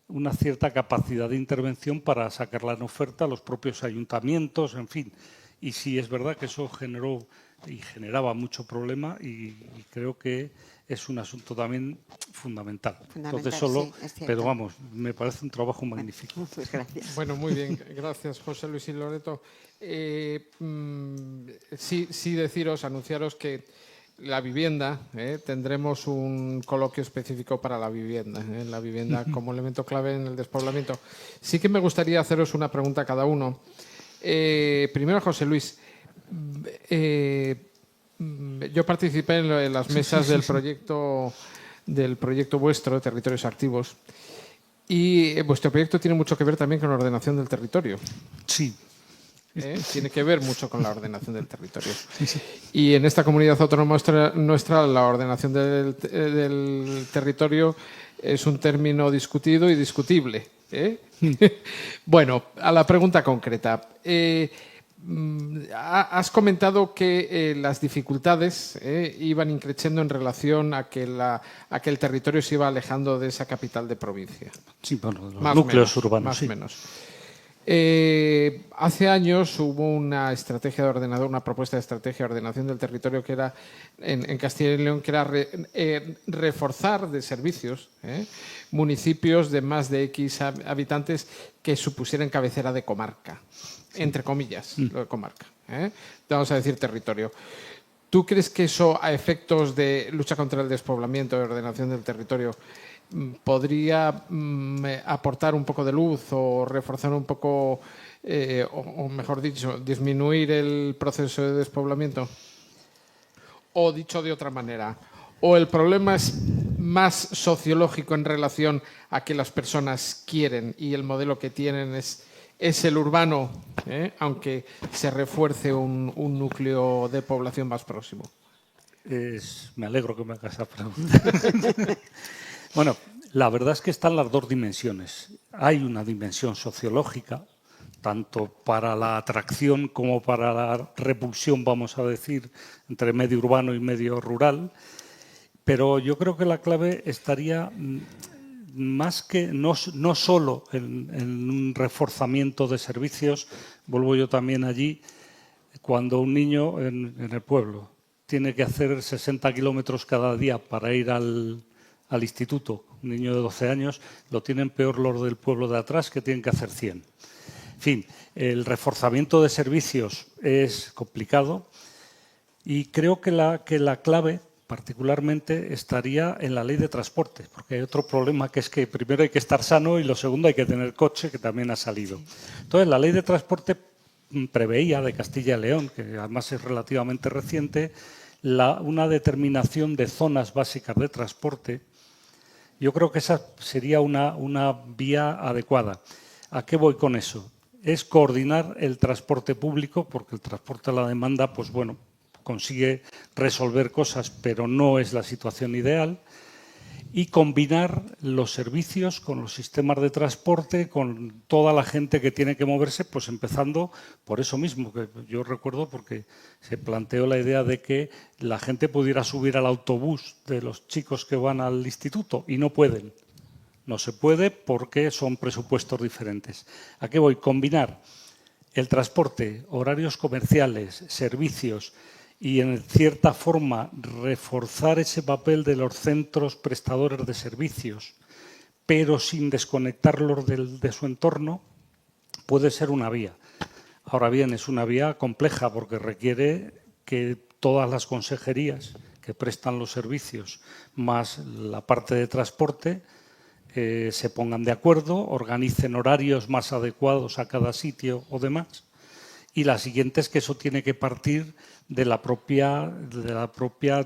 una cierta capacidad de intervención para sacarla en oferta a los propios ayuntamientos, en fin. Y sí es verdad que eso generó y generaba mucho problema y creo que es un asunto también fundamental. Entonces pero vamos, me parece un trabajo magnífico. Pues gracias. Bueno, muy bien, gracias José Luis y Loreto. Sí deciros, anunciaros que la vivienda, tendremos un coloquio específico para la vivienda como elemento clave en el despoblamiento. Sí que me gustaría haceros una pregunta a cada uno. Primero, José Luis, yo participé en las mesas del proyecto vuestro, Territorios Activos, y vuestro proyecto tiene mucho que ver también con la ordenación del territorio. Sí. tiene que ver mucho con la ordenación del territorio. Y en esta comunidad autónoma nuestra la ordenación del territorio es un término discutido y discutible. Bueno, a la pregunta concreta. Has comentado que las dificultades iban increciendo en relación a que el territorio se iba alejando de esa capital de provincia. Sí, bueno, los núcleos urbanos. Más o menos. Hace años hubo una estrategia de ordenador, una propuesta de estrategia de ordenación del territorio que era en Castilla y León, que era reforzar de servicios municipios de más de X habitantes que supusieran cabecera de comarca, entre comillas, lo de comarca. Vamos a decir territorio. ¿Tú crees que eso, a efectos de lucha contra el despoblamiento, de ordenación del territorio, podría aportar un poco de luz o reforzar un poco, o mejor dicho, disminuir el proceso de despoblamiento? O dicho de otra manera, o el problema es más sociológico en relación a que las personas quieren y el modelo que tienen es el urbano, aunque se refuerce un núcleo de población más próximo. Me alegro que me hagas esa pregunta. Bueno, la verdad es que están las dos dimensiones. Hay una dimensión sociológica, tanto para la atracción como para la repulsión, vamos a decir, entre medio urbano y medio rural. Pero yo creo que la clave estaría más que no solo en un reforzamiento de servicios. Vuelvo yo también allí, cuando un niño en el pueblo tiene que hacer 60 kilómetros cada día para ir al instituto, un niño de 12 años, lo tienen peor los del pueblo de atrás, que tienen que hacer 100. En fin, el reforzamiento de servicios es complicado y creo que la clave particularmente estaría en la ley de transporte, porque hay otro problema, que es que primero hay que estar sano y lo segundo hay que tener coche, que también ha salido. Entonces, la ley de transporte preveía, de Castilla y León, que además es relativamente reciente, una determinación de zonas básicas de transporte. Yo creo que esa sería una vía adecuada. ¿A qué voy con eso? Es coordinar el transporte público, porque el transporte a la demanda, pues bueno, consigue resolver cosas, pero no es la situación ideal, y combinar los servicios con los sistemas de transporte, con toda la gente que tiene que moverse, pues empezando por eso mismo, que yo recuerdo porque se planteó la idea de que la gente pudiera subir al autobús de los chicos que van al instituto y no pueden. No se puede porque son presupuestos diferentes. ¿A qué voy? Combinar el transporte, horarios comerciales, servicios, y en cierta forma reforzar ese papel de los centros prestadores de servicios, pero sin desconectarlos de su entorno, puede ser una vía. Ahora bien, es una vía compleja porque requiere que todas las consejerías que prestan los servicios, más la parte de transporte, se pongan de acuerdo, organicen horarios más adecuados a cada sitio o demás. Y la siguiente es que eso tiene que partir de la propia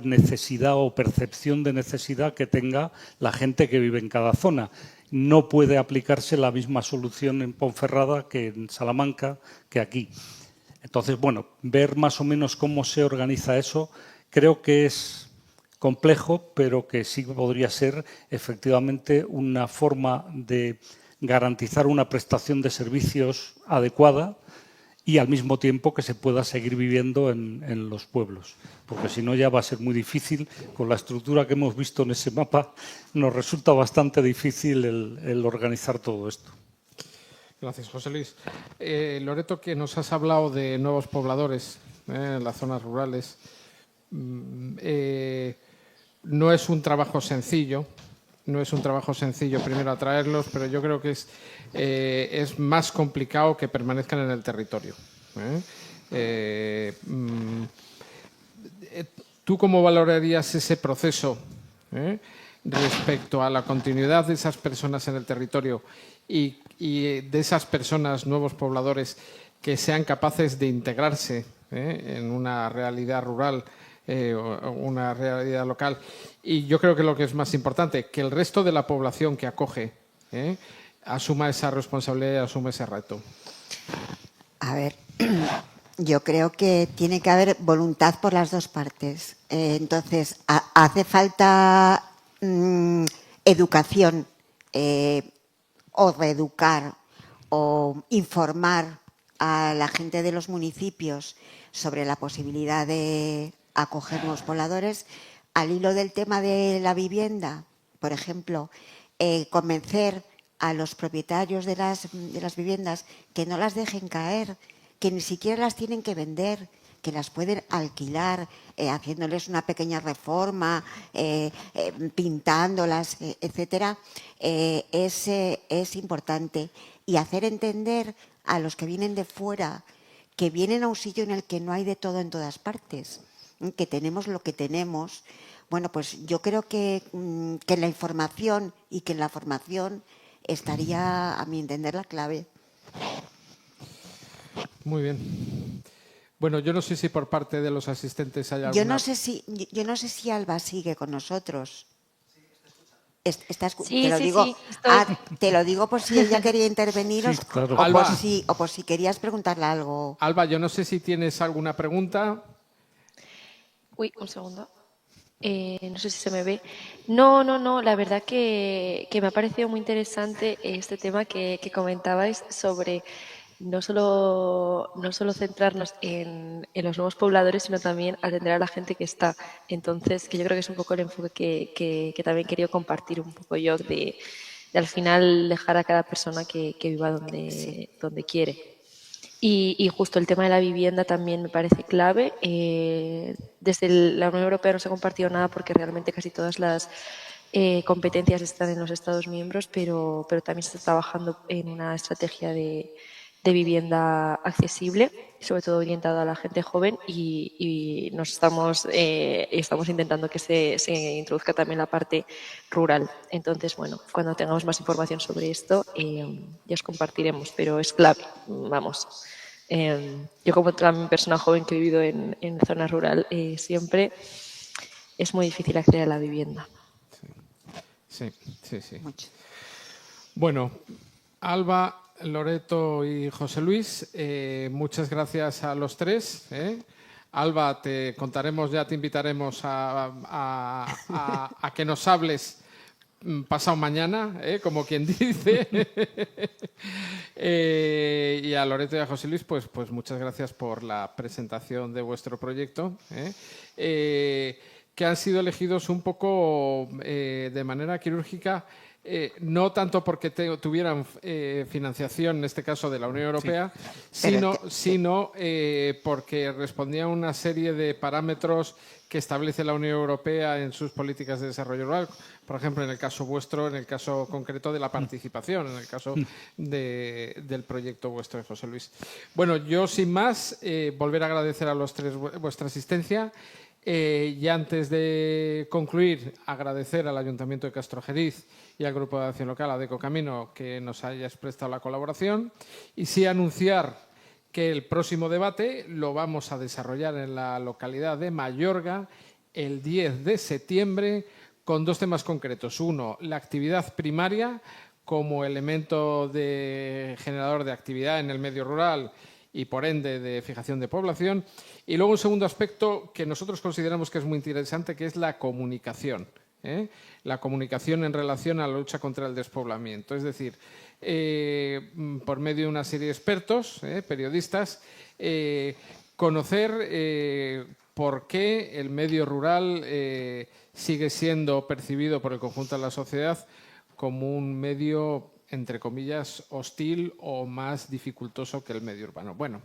necesidad o percepción de necesidad que tenga la gente que vive en cada zona. No puede aplicarse la misma solución en Ponferrada que en Salamanca, que aquí. Entonces, bueno, ver más o menos cómo se organiza eso, creo que es complejo, pero que sí podría ser efectivamente una forma de garantizar una prestación de servicios adecuada, y al mismo tiempo que se pueda seguir viviendo en los pueblos. Porque si no ya va a ser muy difícil, con la estructura que hemos visto en ese mapa, nos resulta bastante difícil el organizar todo esto. Gracias, José Luis. Loreto, que nos has hablado de nuevos pobladores en las zonas rurales. No es un trabajo sencillo. No es un trabajo sencillo primero atraerlos, pero yo creo que es más complicado que permanezcan en el territorio. ¿Tú cómo valorarías ese proceso respecto a la continuidad de esas personas en el territorio y de esas personas, nuevos pobladores, que sean capaces de integrarse en una realidad rural, una realidad local? Y yo creo que lo que es más importante, que el resto de la población que acoge asuma esa responsabilidad y asuma ese reto. A ver, Yo creo que tiene que haber voluntad por las dos partes. Entonces, hace falta educación o reeducar o informar a la gente de los municipios sobre la posibilidad de acoger nuevos pobladores. Al hilo del tema de la vivienda, por ejemplo, convencer a los propietarios de las viviendas que no las dejen caer, que ni siquiera las tienen que vender, que las pueden alquilar, haciéndoles una pequeña reforma, pintándolas, etcétera, es importante. Y hacer entender a los que vienen de fuera que vienen a un sitio en el que no hay de todo en todas partes, que tenemos lo que tenemos. Bueno, pues yo creo que la información y que en la formación estaría, a mi entender, la clave. Muy bien. Bueno, yo no sé si por parte de los asistentes hay alguna... Yo no sé si Alba sigue con nosotros. Sí, te lo sí, digo, sí, estoy. te lo digo por si ella quería intervenir Sí, claro. o Alba. por si querías preguntarle algo. Alba, yo no sé si tienes alguna pregunta. Uy, un segundo. No sé si se me ve. No, la verdad que me ha parecido muy interesante este tema que comentabais sobre no solo centrarnos en los nuevos pobladores, sino también atender a la gente que está. Entonces, que yo creo que es un poco el enfoque que también quería compartir un poco yo, de al final dejar a cada persona que viva donde quiere. Y justo el tema de la vivienda también me parece clave. Desde la Unión Europea no se ha compartido nada porque realmente casi todas las competencias están en los Estados miembros, pero también se está trabajando en una estrategia de vivienda accesible, sobre todo orientada a la gente joven, y nos estamos intentando que se introduzca también la parte rural. Entonces, bueno, cuando tengamos más información sobre esto, ya os compartiremos, pero es clave, vamos. Yo como también persona joven que he vivido en zona rural, siempre es muy difícil acceder a la vivienda. Sí, sí, sí. Mucho. Bueno, Alba, Loreto y José Luis, muchas gracias a los tres. Alba, te contaremos, ya te invitaremos a que nos hables pasado mañana, como quien dice. Y a Loreto y a José Luis, pues muchas gracias por la presentación de vuestro proyecto, que han sido elegidos un poco de manera quirúrgica. No tanto porque tuvieran financiación, en este caso de la Unión Europea, sino porque respondían a una serie de parámetros que establece la Unión Europea en sus políticas de desarrollo rural. Por ejemplo, en el caso vuestro, en el caso concreto de la participación, en el caso del proyecto vuestro de José Luis. Bueno, yo sin más, volver a agradecer a los tres vuestra asistencia. Y antes de concluir, agradecer al Ayuntamiento de Castrojeriz y al Grupo de Acción Local, ADECO Camino, que nos hayáis prestado la colaboración. Y sí anunciar que el próximo debate lo vamos a desarrollar en la localidad de Mayorga el 10 de septiembre con dos temas concretos. Uno, la actividad primaria como elemento generador de actividad en el medio rural y, por ende, de fijación de población. Y luego un segundo aspecto que nosotros consideramos que es muy interesante, que es la comunicación. La comunicación en relación a la lucha contra el despoblamiento. Es decir, por medio de una serie de expertos, periodistas, conocer por qué el medio rural sigue siendo percibido por el conjunto de la sociedad como un medio, entre comillas, hostil o más dificultoso que el medio urbano. Bueno,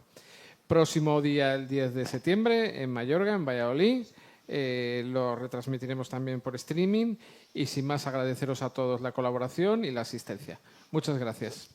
próximo día, el 10 de septiembre, en Mayorga, en Valladolid. Lo retransmitiremos también por streaming. Y sin más, agradeceros a todos la colaboración y la asistencia. Muchas gracias.